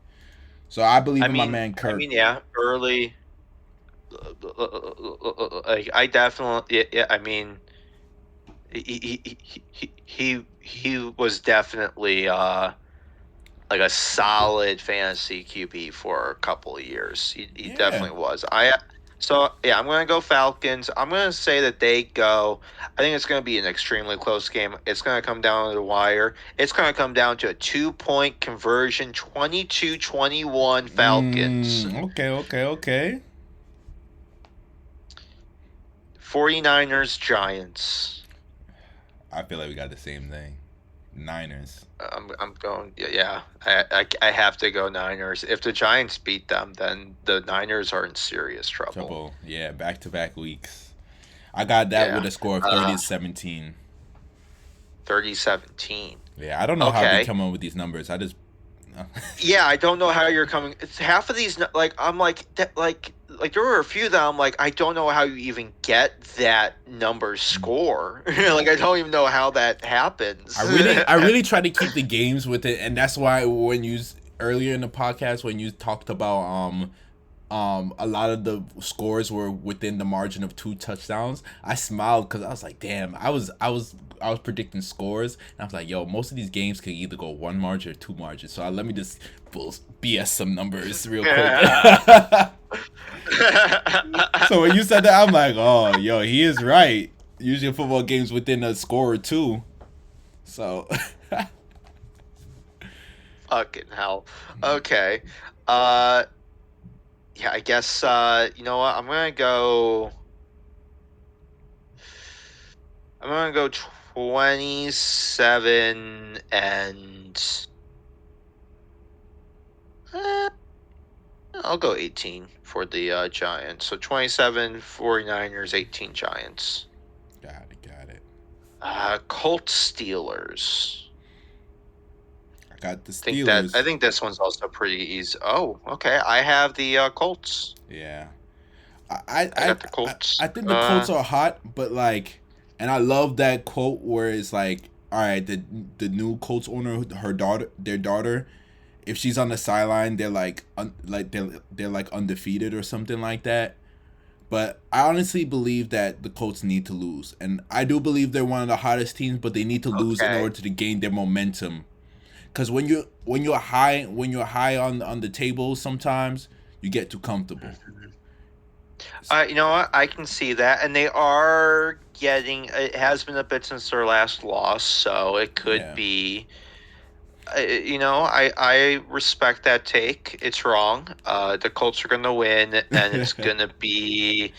So I believe in my man Kirk. I mean, yeah, early. I definitely, yeah. I mean, he was definitely like a solid fantasy QB for a couple of years. He definitely was. I'm gonna go Falcons. I'm gonna say that they go. I think it's gonna be an extremely close game. It's gonna come down to the wire. It's gonna come down to a 2-point conversion, 22-21 Falcons. Okay. 49ers, Giants. I feel like we got the same thing. Niners. I'm going. Yeah. I have to go Niners. If the Giants beat them, then the Niners are in serious trouble. Yeah, back-to-back weeks. I got that with Yeah. a score of 30-17. 30-17. Yeah, I don't know how they Okay. come up with these numbers. I just Yeah, I don't know how you're coming. It's half of these. Like I'm like that. Like there were a few that I'm like I don't know how you even get that number score. Like I don't even know how that happens. I really try to keep the games with it, and that's why when you earlier in the podcast when you talked about a lot of the scores were within the margin of 2 touchdowns. I smiled because I was like, damn, I was predicting scores, and I was like, yo, most of these games could either go one margin or two margins. So let me just BS some numbers real quick. So when you said that, I'm like, oh, yo, he is right. Usually football games within a score or two. So Fucking hell. Okay. Yeah, I guess you know what? I'm gonna go 27 and eh, I'll go 18 for the Giants. So 27 49ers, 18 Giants. got it. Colts Steelers. I got the I Steelers. think this one's also pretty easy. Oh, okay. I have the Colts. Yeah. I got the Colts. I think the Colts are hot, but like, and I love that quote where it's like, all right, the new Colts owner, their daughter, if she's on the sideline, they're like, they're like undefeated or something like that. But I honestly believe that the Colts need to lose, and I do believe they're one of the hottest teams, but they need to lose in Okay. order to gain their momentum. Because when you're high on the table, sometimes you get too comfortable. You know what? I can see that, and they are getting. It has been a bit since their last loss, so it could Yeah. be. You know, I respect that take. It's wrong. The Colts are going to win, and it's going to be.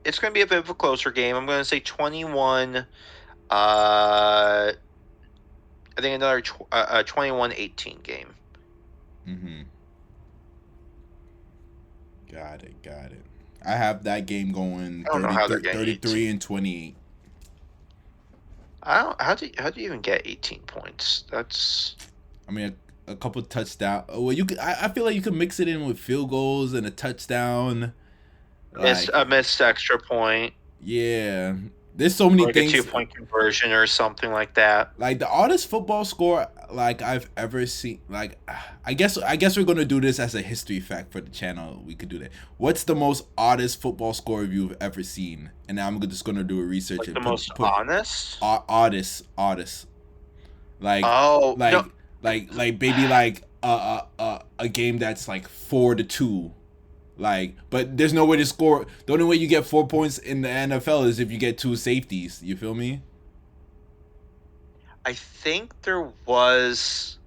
It's going to be a bit of a closer game. I'm going to say 21. I think another 21-18 game. Mm-hmm. Got it. I have that game going I don't know how they're getting 33 18. and 28. I don't. How do you even get 18 points? That's. I mean, a couple touchdowns. Well, you could. I feel like you could mix it in with field goals and a touchdown. Like, A missed extra point, yeah, there's so many like a things. 2-point conversion or something like that. Like the oddest football score like I've ever seen. Like, I guess we're gonna do this as a history fact for the channel. We could do that. What's the most oddest football score you've ever seen? And I'm just gonna do a research Like and the most put honest. oddest. Like Oh no, like like maybe like a game that's like 4-2. Like, but there's no way to score. The only way you get 4 points in the NFL is if you get two safeties. You feel me? I think there was.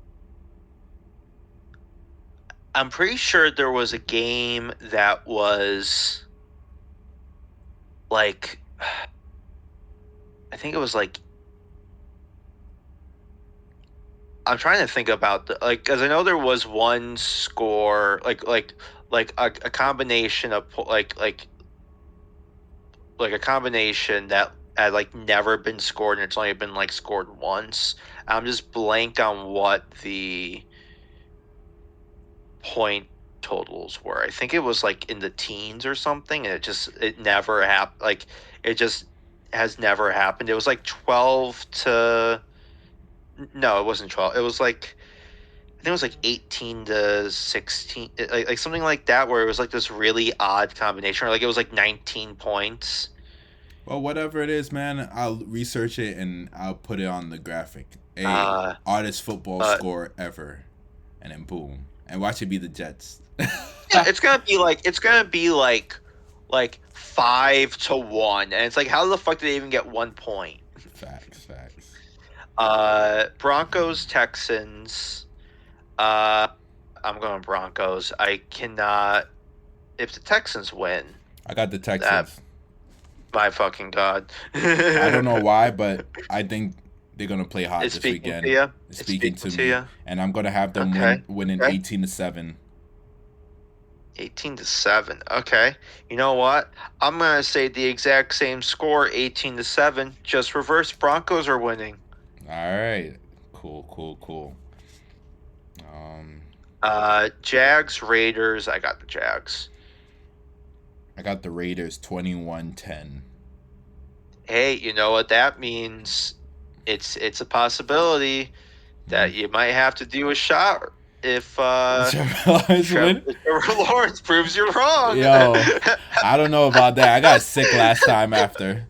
I'm pretty sure there was a game that was like. I think it was like. I'm trying to think about because I know there was one score like a combination of like a combination that had like never been scored and it's only been like scored once. I'm just blank on what the point totals were. I think it was like in the teens or something, and it never happened. Like it just has never happened. It was like 12 to no, it wasn't 12. It was like I think it was like 18 to 16, like something like that, where it was like this really odd combination, or like it was like 19 points. Well, whatever it is, man, I'll research it and I'll put it on the graphic. A Uh, oddest football uh, score ever, and then boom, and watch it be the Jets. yeah, it's gonna be like 5-1, and it's like how the fuck did they even get 1 point? Facts. Broncos Texans. I'm going Broncos. I cannot. If the Texans win, I got the that Texans. my fucking god. I don't know why, but I think they're gonna play hot It's this speaking weekend. to you. It's It's speaking speaking to to me, you. and I'm gonna have them Okay. winning Okay. 18-7. 18-7. Okay. You know what? I'm gonna say the exact same score, 18-7. Just reverse. Broncos are winning. All right. Cool. Um, Jags, Raiders. I got the Jags. I got the Raiders 21-10. Hey, you know what that means? It's a possibility that you might have to do a shot if Trevor Lawrence win? Trevor Lawrence proves you're wrong. Yo, I don't know about that. I got sick last time after.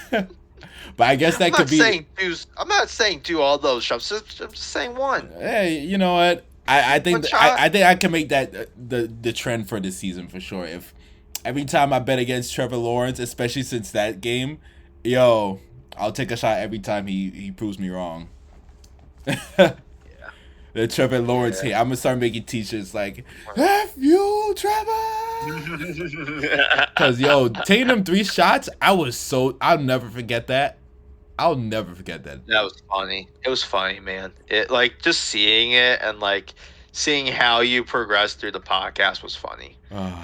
But I guess that could be. I'm not saying do all those shots. I'm just saying one. Hey, you know what? I think I think I can make that the trend for this season for sure. If every time I bet against Trevor Lawrence, especially since that game, yo, I'll take a shot every time he proves me wrong. The Trevor Lawrence hate. I'm gonna start making t-shirts like "F you, Trevor." Cause yo, taking them 3 shots, I'll never forget that. I'll never forget that. That was funny. It was funny, man. It like just seeing it and like seeing how you progress through the podcast was funny. Yeah,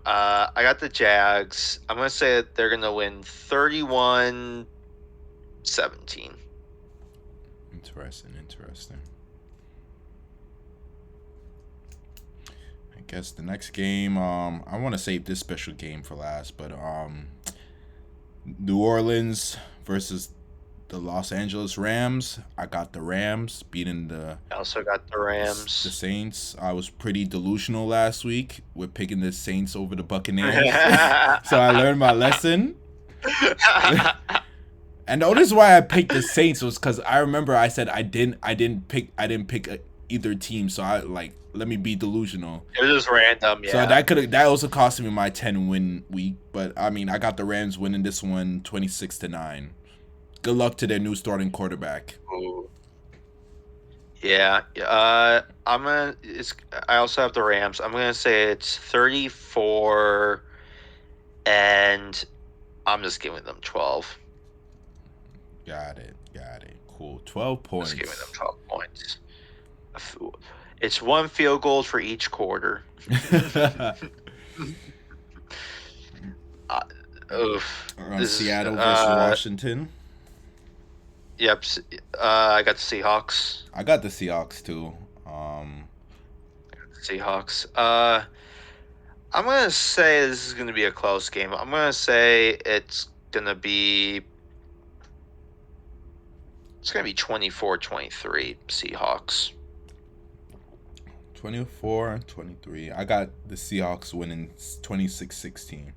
I got the Jags. I'm gonna say that they're gonna win 31-17. Interesting. I guess the next game, I want to save this special game for last, but New Orleans versus the Los Angeles Rams. I got the Rams beating the. I also got the Rams. The Saints. I was pretty delusional last week with picking the Saints over the Buccaneers, so I learned my lesson. And the only reason why I picked the Saints was because I remember I said I didn't pick either team, so I let me be delusional. It was just random, yeah. So that also cost me my 10-win week, but I mean I got the Rams winning this one 26-9. Good luck to their new starting quarterback. Ooh. Yeah, I also have the Rams. I'm gonna say it's 34, and I'm just giving them 12. Got it. Cool. 12 points. Just giving them 12 points. It's 1 field goal for each quarter. Seattle versus Washington. Yep. I got the Seahawks. I got the Seahawks too. Seahawks. I'm gonna say this is gonna be a close game. I'm gonna say it's gonna be 24-23 Seahawks. 24-23. I got the Seahawks winning 26-16.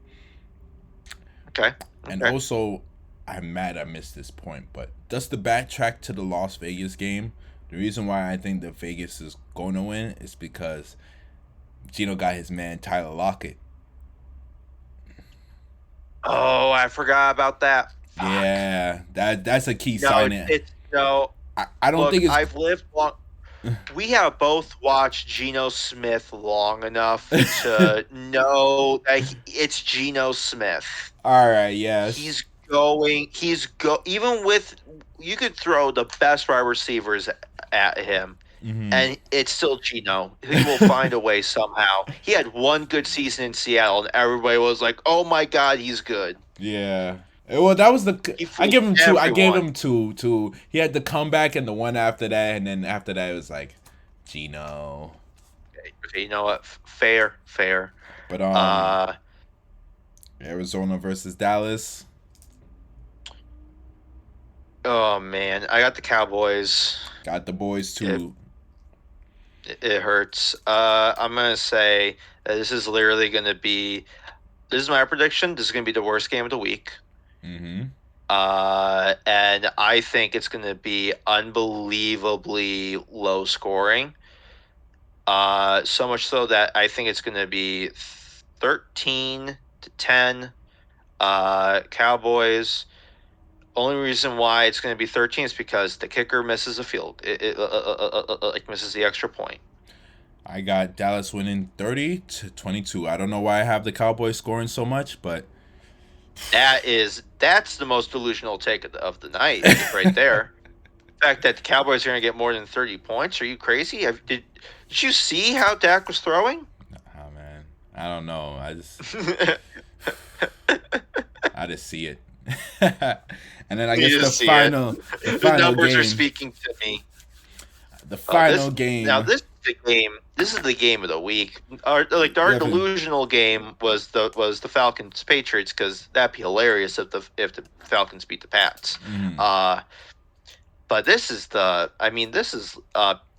Okay. And also, I'm mad I missed this point, but just to backtrack to the Las Vegas game, the reason why I think that Vegas is going to win is because Gino got his man Tyler Lockett. Oh, I forgot about that. Fuck. Yeah, that's a key sign. I don't think it's. I've lived long. We have both watched Geno Smith long enough to know that it's Geno Smith. All right, yes. Even with, you could throw the best wide receivers at him, and it's still Geno. He will find a way somehow. He had one good season in Seattle, and everybody was like, "Oh my God, he's good." Yeah. Well, that was I give him 2. Everyone. I gave him 2. He had the comeback and the one after that, and then after that it was like, Geno. Okay, you know what? Fair. But Arizona versus Dallas. Oh man, I got the Cowboys. Got the boys too. It hurts. I'm gonna say that this is literally gonna be. This is my prediction. This is gonna be the worst game of the week. And I think it's going to be unbelievably low scoring. So much so that I think it's going to be 13-10 Cowboys. Only reason why it's going to be 13 is because the kicker misses a field. It misses the extra point. I got Dallas winning 30-22. I don't know why I have the Cowboys scoring so much, but that's the most delusional take of the night right there. fact that the Cowboys are going to get more than 30 points. Are you crazy? Did you see how Dak was throwing? Oh man, I don't know. I just see it. And then I guess You just see it. the The final numbers are game, speaking to me. the Oh, final game. this is the game. This is the game of the week. Our Definitely. delusional game was the Falcons Patriots, because that'd be hilarious if the Falcons beat the Pats. Mm-hmm. But this is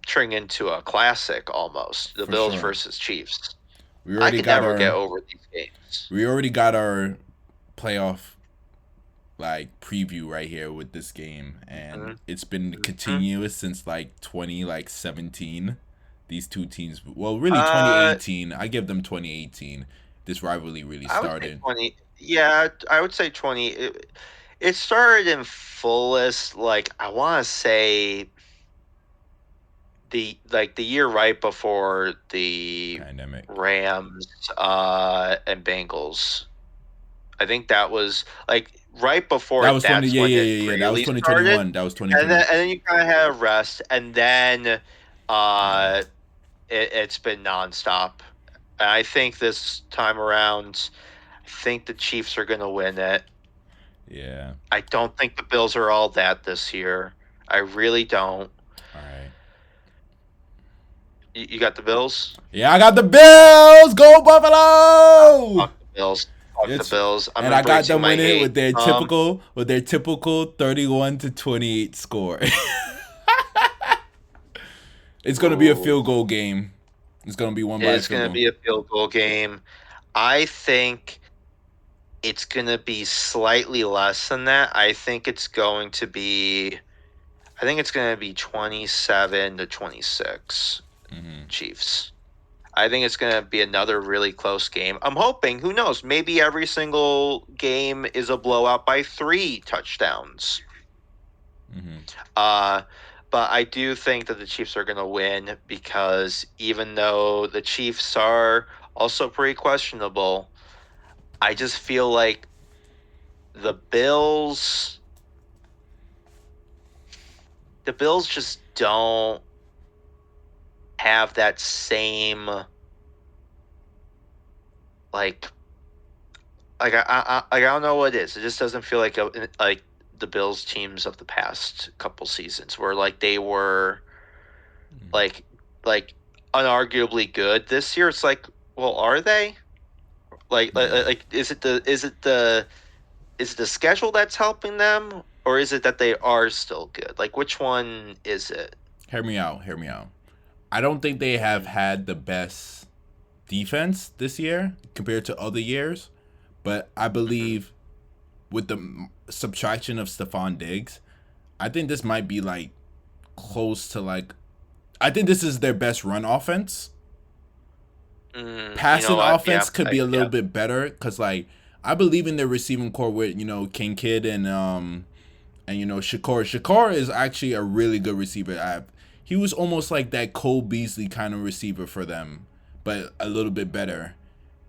turning into a classic almost. The For Bills sure. versus Chiefs. We I already can got never get our over these games. we already got our playoff like preview right here with this game, and it's been Mm-hmm. continuous since like 17. These two teams, well, really Uh, 2018. I give them 2018. This rivalry really I would say started. 20. Yeah, I would say 20. It started in fullest, like, I want to say the year right before the Pandemic. Rams and Bengals. I think that was like right before. That was 20. That's Yeah, when yeah, it yeah, yeah. That was really started, 2021. That was and 2021. then you kind of had a rest, and then Yeah. uh, it's been nonstop. And I think this time around, I think the Chiefs are going to win it. Yeah. I don't think the Bills are all that this year. I really don't. All right. You got the Bills? Yeah, I got the Bills. Go Buffalo! Fuck the Bills. Fuck the It's Bills. I'm and I got embracing them my winning hate. with their typical 31-28 score. It's gonna be a Ooh, field goal game. It's gonna be won by a it's field going to goal. be a field goal game. I think it's going to be slightly less than that. I think it's going to be 27-26 Mm-hmm. Chiefs. I think it's going to be another really close game. I'm hoping, who knows, maybe every single game is a blowout by 3 touchdowns. Mm-hmm. Uh, but I do think that the Chiefs are going to win, because even though the Chiefs are also pretty questionable, I just feel like the Bills just don't have that same like I don't know what it is. It just doesn't feel like the Bills teams of the past couple seasons, where like they were like like unarguably good. This year it's like, well, are they? Yeah. Is it the schedule that's helping them, or is it that they are still good? Like, which one is it? Hear me out. Hear me out. I don't think they have Mm-hmm. had the best defense this year compared to other years, but I Mm-hmm. believe with the subtraction of Stephon Diggs, I think this might be like close to like. I think this is their best run offense. You know Passing what? Yeah, offense could be a little yeah. bit better because like I believe in their receiving core with King Kid and Shakur. Shakur is actually a really good receiver. He was almost like that Cole Beasley kind of receiver for them, but a little bit better.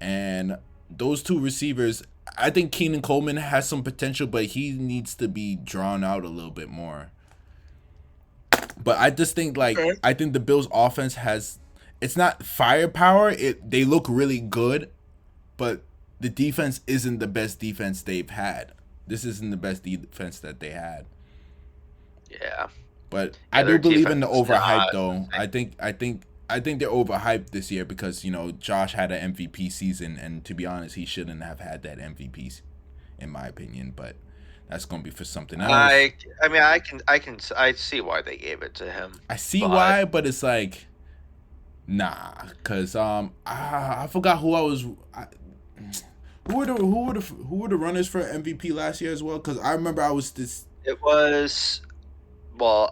And those two receivers, I think Keenan Coleman has some potential, but he needs to be drawn out a little bit more. But I just think Okay. I think the Bills offense has it's not firepower. They look really good, but the defense isn't the best defense they've had. This isn't the best defense that they had. Yeah. But I Yeah, do their believe defense in the is overhype not. though. I think they're overhyped this year because Josh had an MVP season, and to be honest, he shouldn't have had that MVP, in my opinion. But that's gonna be for something else. I mean, I see why they gave it to him, I see but why, but it's like nah, cause I forgot who I was. Who were the runners for MVP last year as well? Cause I remember I was this. it was well,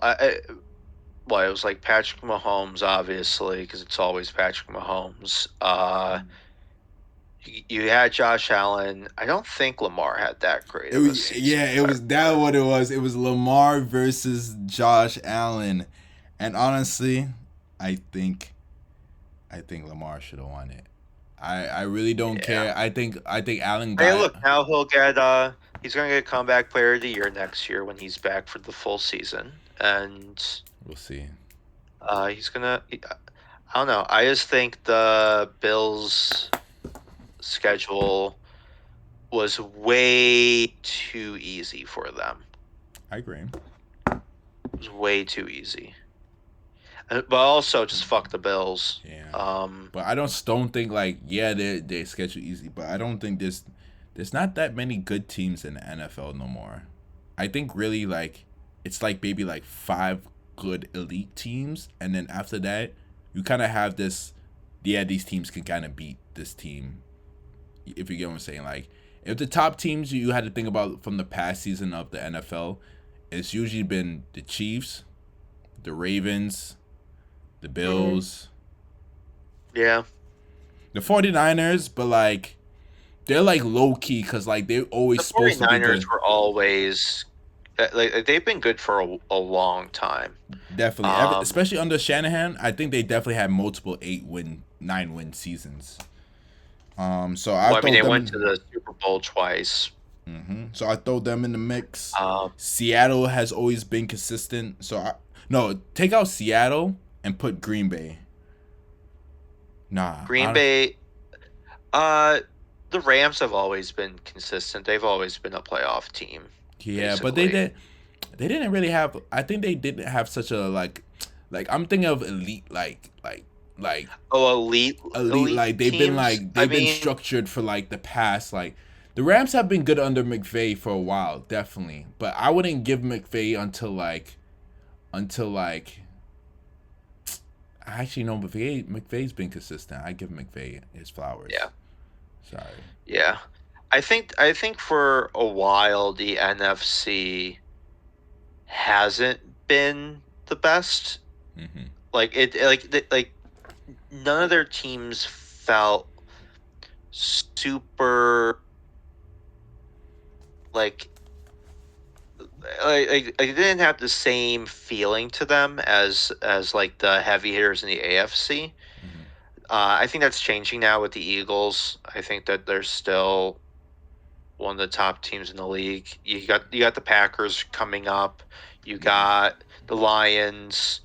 well, it was like Patrick Mahomes, obviously, because it's always Patrick Mahomes. You had Josh Allen. I don't think Lamar had that great It of a was season, yeah, if it I was that remember. what it was. It was Lamar versus Josh Allen, and honestly, I think I think Lamar should have won it. I really don't Yeah. care. I think Allen Hey, got. look, now he's going to get comeback player of the year next year when he's back for the full season. and We'll see. he's gonna. I don't know. I just think the Bills' schedule was way too easy for them. I agree. It was way too easy. But also, just fuck the Bills. Yeah. But I don't think like their schedule easy, but I don't think there's not that many good teams in the NFL no more. I think really like it's like maybe like 5 good elite teams, and then after that you kind of have this. Yeah, these teams can kind of beat this team, if you get what I'm saying. Like if the top teams you had to think about from the past season of the NFL, it's usually been the Chiefs, the Ravens, the Bills. Yeah. The 49ers, but like they're like low key because like they're always The supposed to be 49ers good. were always like they've been good for a long time. Definitely, especially under Shanahan. I think they definitely had multiple 8-win, 9-win seasons. So I throw they them. went to the Super Bowl twice. So I throw them in the mix. Um, Seattle has always been consistent. No, take out Seattle and put Green Bay. Nah, Green Bay. The Rams have always been consistent. They've always been a playoff team. Yeah, basically. but they didn't really have. I think they didn't have such a like I'm thinking of elite like elite like they've teams? been like they've been structured for like the past like the Rams have been good under McVay for a while, definitely, but I wouldn't give McVay until actually no, McVay's been consistent. I give McVay his flowers. Yeah. Sorry. Yeah. I think for a while the NFC hasn't been the best. Mm-hmm. Like none of their teams felt super like they didn't have the same feeling to them as like the heavy hitters in the AFC. Mm-hmm. I think that's changing now with the Eagles. I think that they're still one of the top teams in the league. You got the Packers coming up. You got the Lions.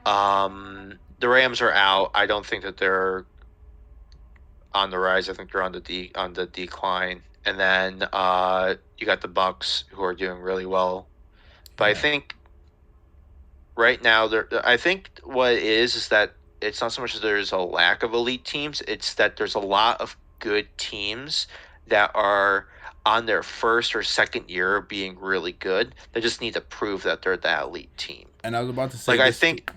The Rams are out. I don't think that they're on the rise. I think they're on the decline. And then you got the Bucks, who are doing really well. But I think right now I think what it is that it's not so much that there's a lack of elite teams. It's that there's a lot of good teams that are on their first or second year of being really good. They just need to prove that they're that elite team. And I was about to say, I think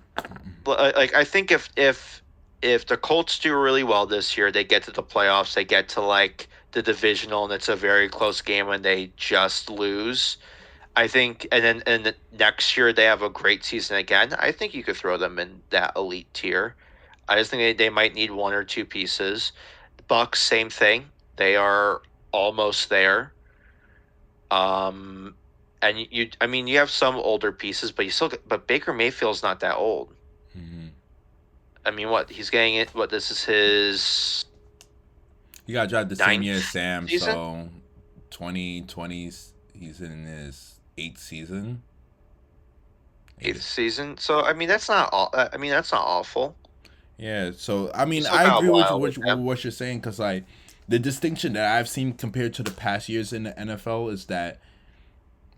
if the Colts do really well this year, they get to the playoffs, they get to like the divisional, and it's a very close game when they just lose. I think, and then next year they have a great season again. I think you could throw them in that elite tier. I just think they might need one or two pieces. Bucks, same thing. They are almost there. And you have some older pieces, but Baker Mayfield's not that old. Mm-hmm. I mean, he's getting it. This is his. He got drafted the same year as Sam, season? So 2020, he's in his 8th season. 8th season. So that's not that's not awful. Yeah. So I agree with what you're saying, because like the distinction that I've seen compared to the past years in the NFL is that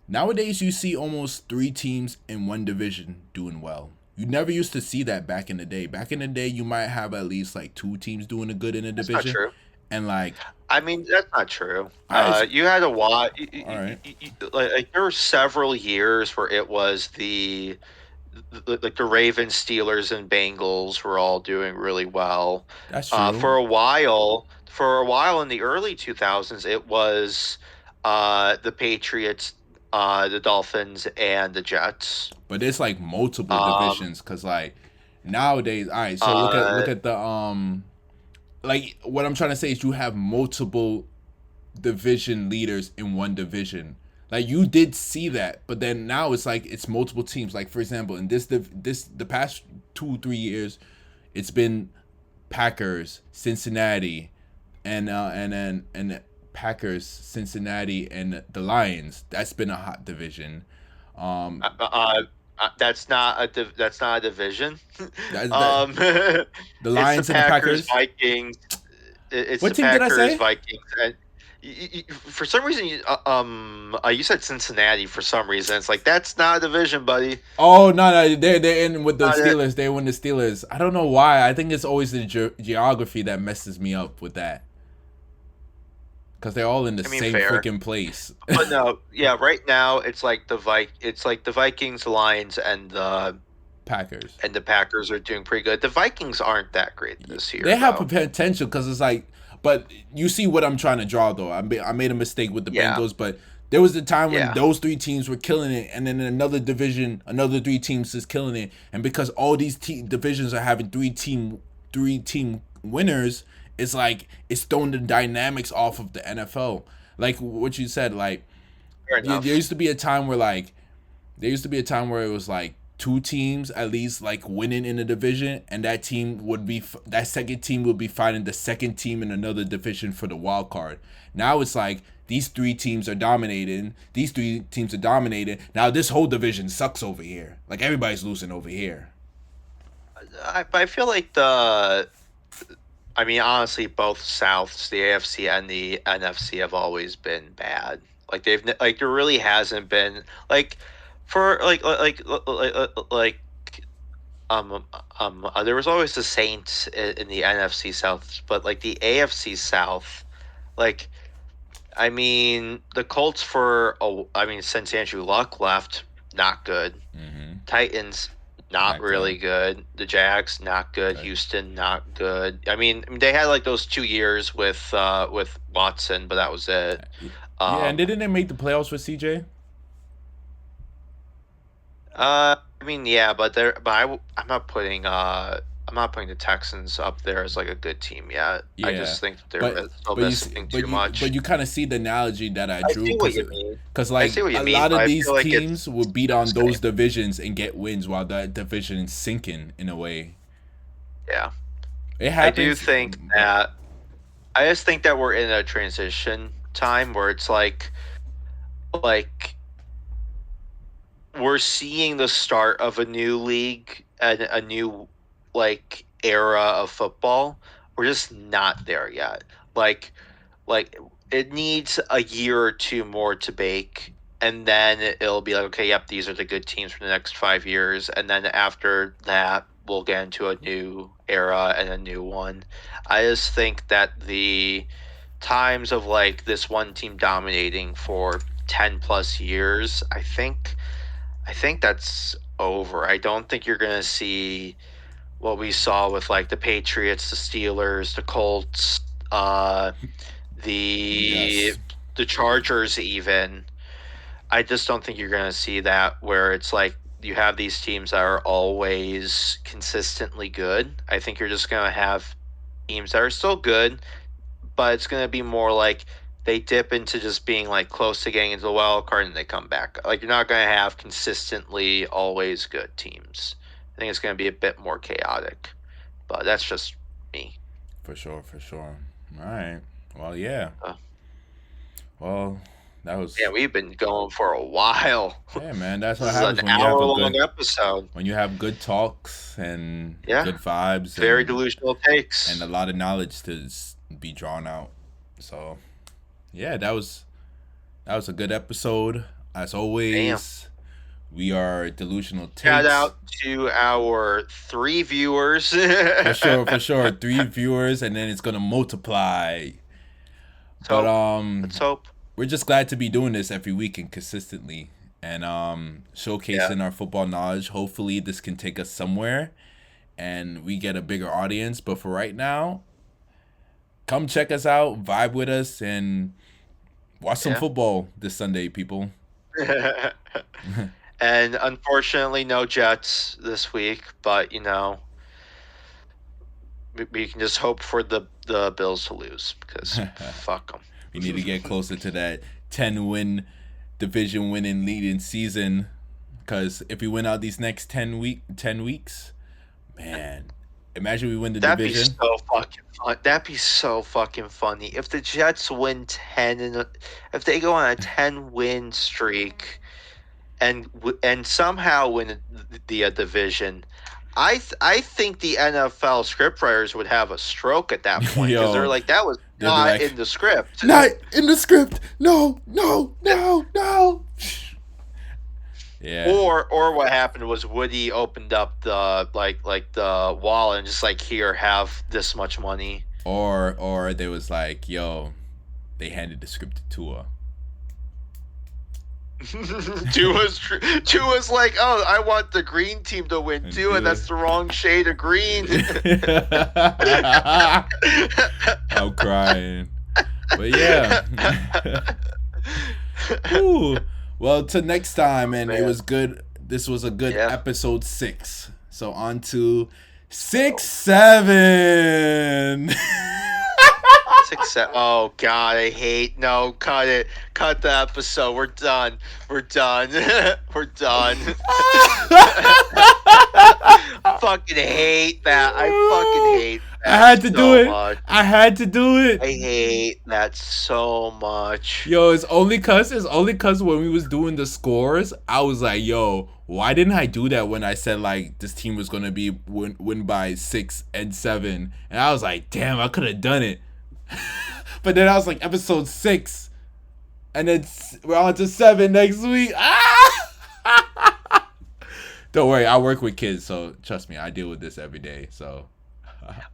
nowadays you see almost 3 teams in one division doing well. You never used to see that back in the day. Back in the day, you might have at least like 2 teams doing good in a division. That's not true. And like, that's not true. You had a lot. All right. Like there were several years where it was the Ravens, Steelers, and Bengals were all doing really well. That's true. For a while in the early 2000s, it was the Patriots, the Dolphins, and the Jets. But it's like multiple divisions, because like nowadays, all right. So look at the like what I'm trying to say is you have multiple division leaders in one division. Like you did see that, but then now it's like it's multiple teams. Like for example, in the past 2-3 years, it's been Packers, Cincinnati, and Packers, Cincinnati, and the Lions. That's been a hot division. That's not that's not a division. That, that, um, the it's the Lions and the Packers, Packers. Vikings. It's What the team did I Packers, say? Vikings, and for some reason, you said Cincinnati. For some reason, it's like that's not a division, buddy. Oh no, they're in with the Not it. Steelers. They win the Steelers. I don't know why. I think it's always the geography that messes me up with that. Because they're all in the I mean, same fair, freaking place. but no, yeah. Right now, it's like it's like the Vikings, the Lions, Packers. and the Packers are doing pretty good. The Vikings aren't that great this year, They have though. potential because it's like, but you see what I'm trying to draw though. I made a mistake with the Yeah, Bengals, but there was a time when yeah. those three teams were killing it, and then in another division, another three teams is killing it, and because all these divisions are having three team winners, it's like it's throwing the dynamics off of the NFL. Like what you said, like Fair there enough. used to be a time where it was like two teams at least like winning in a division, and that second team would be fighting the second team in another division for the wild card. Now it's like these three teams are dominating. These three teams are dominating. Now this whole division sucks over here. Like everybody's losing over here. I feel like I mean, honestly, both Souths, the AFC and the NFC, have always been bad. Like there really hasn't been like for like there was always the Saints in the NFC South, but like the AFC South, like I mean the Colts I mean since Andrew Luck left, not good. Mm-hmm. Titans, not Not good. really good. The Jags, not good. Okay. Houston, not good. I mean, they had like those 2 years with Watson, but that was it. Yeah, and Um, didn't they make the playoffs with CJ? I mean, yeah, I'm not putting the Texans up there as like a good team yet. I Yeah, just think that they're but still but you see, missing too much. but you kind of see the analogy that I I drew see what because you mean. I like see what you a mean, lot but of I these feel like teams will beat it's on the those same. divisions and get wins while that division is sinking in a way. Yeah, It I do happens, think but that I just think that we're in a transition time where it's like we're seeing the start of a new league and a new like era of football. We're just not there yet. Like like it needs a year or two more to bake, and then it'll be like, okay, yep, these are the good teams for the next 5 years, and then after that we'll get into a new era and a new one. I just think that the times of like this one team dominating for 10 plus years, I think that's over. I don't think you're going to see what we saw with like the Patriots, the Steelers, the Colts, the yes, the Chargers even. I just don't think you're going to see that where it's like you have these teams that are always consistently good. I think you're just going to have teams that are still good, but it's going to be more like they dip into just being like close to getting into the wild card and they come back. Like you're not going to have consistently always good teams. I think it's going to be a bit more chaotic, but that's just me. for sure, for sure. All right. Well, yeah. Uh, Well, that yeah, was we've been going for a while. yeah, man. That's This what is an happens when you have hour a long good episode. when you have good talks and Yeah, good vibes very delusional and a takes. lot of knowledge to be drawn out. So yeah, that was a good episode. As Damn. always, we are Delusional Shout Takes. out to our 3 viewers. For sure, for sure. 3 viewers and then it's gonna multiply. But So let's hope. we're just glad to be doing this every week and consistently and Yeah. showcasing our football knowledge. Hopefully this can take us somewhere and we get a bigger audience. But for right now, come check us out, vibe with us, and watch some Yeah. football this Sunday, people. And unfortunately, no Jets this week, but we can just hope for the Bills to lose because fuck them. We need to get closer to that 10-win division winning leading season because if we win out these next 10 weeks, man, imagine we win the That'd be division. so fucking fun. That'd be so fucking funny if the Jets win 10 if they go on a 10 win streak and somehow win the division. I think the NFL scriptwriters would have a stroke at that point because they're Yo, like, that was they'd be not like, in the script. not in the script. No, no, no, no. Yeah. Or what happened was Woody opened up the like the wall and just like, here, have this much money. Or they was like, yo, they handed the script to Tua. Tua's like, oh, I want the green team to win too, and that's the wrong shade of green. I'm crying. But yeah. Ooh. Well, till next time, and it was good. This was a good episode 6. So on to 6, 7. 6, 7. Oh God, I hate. No, cut it. Cut the episode. We're done. We're done. We're done. I fucking hate that. I fucking hate that. I had to do it. Much. I had to do it. I hate that so much. Yo, it's only cause when we was doing the scores, I was like, yo, why didn't I do that when I said like this team was gonna be win by 6 and 7? And I was like, damn, I could have done it. But then I was like, episode 6, and then we're on to 7 next week. Don't worry, I work with kids, so trust me, I deal with this every day. So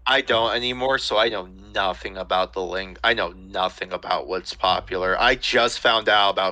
I don't anymore, so I know nothing about the link. I know nothing about what's popular. I just found out about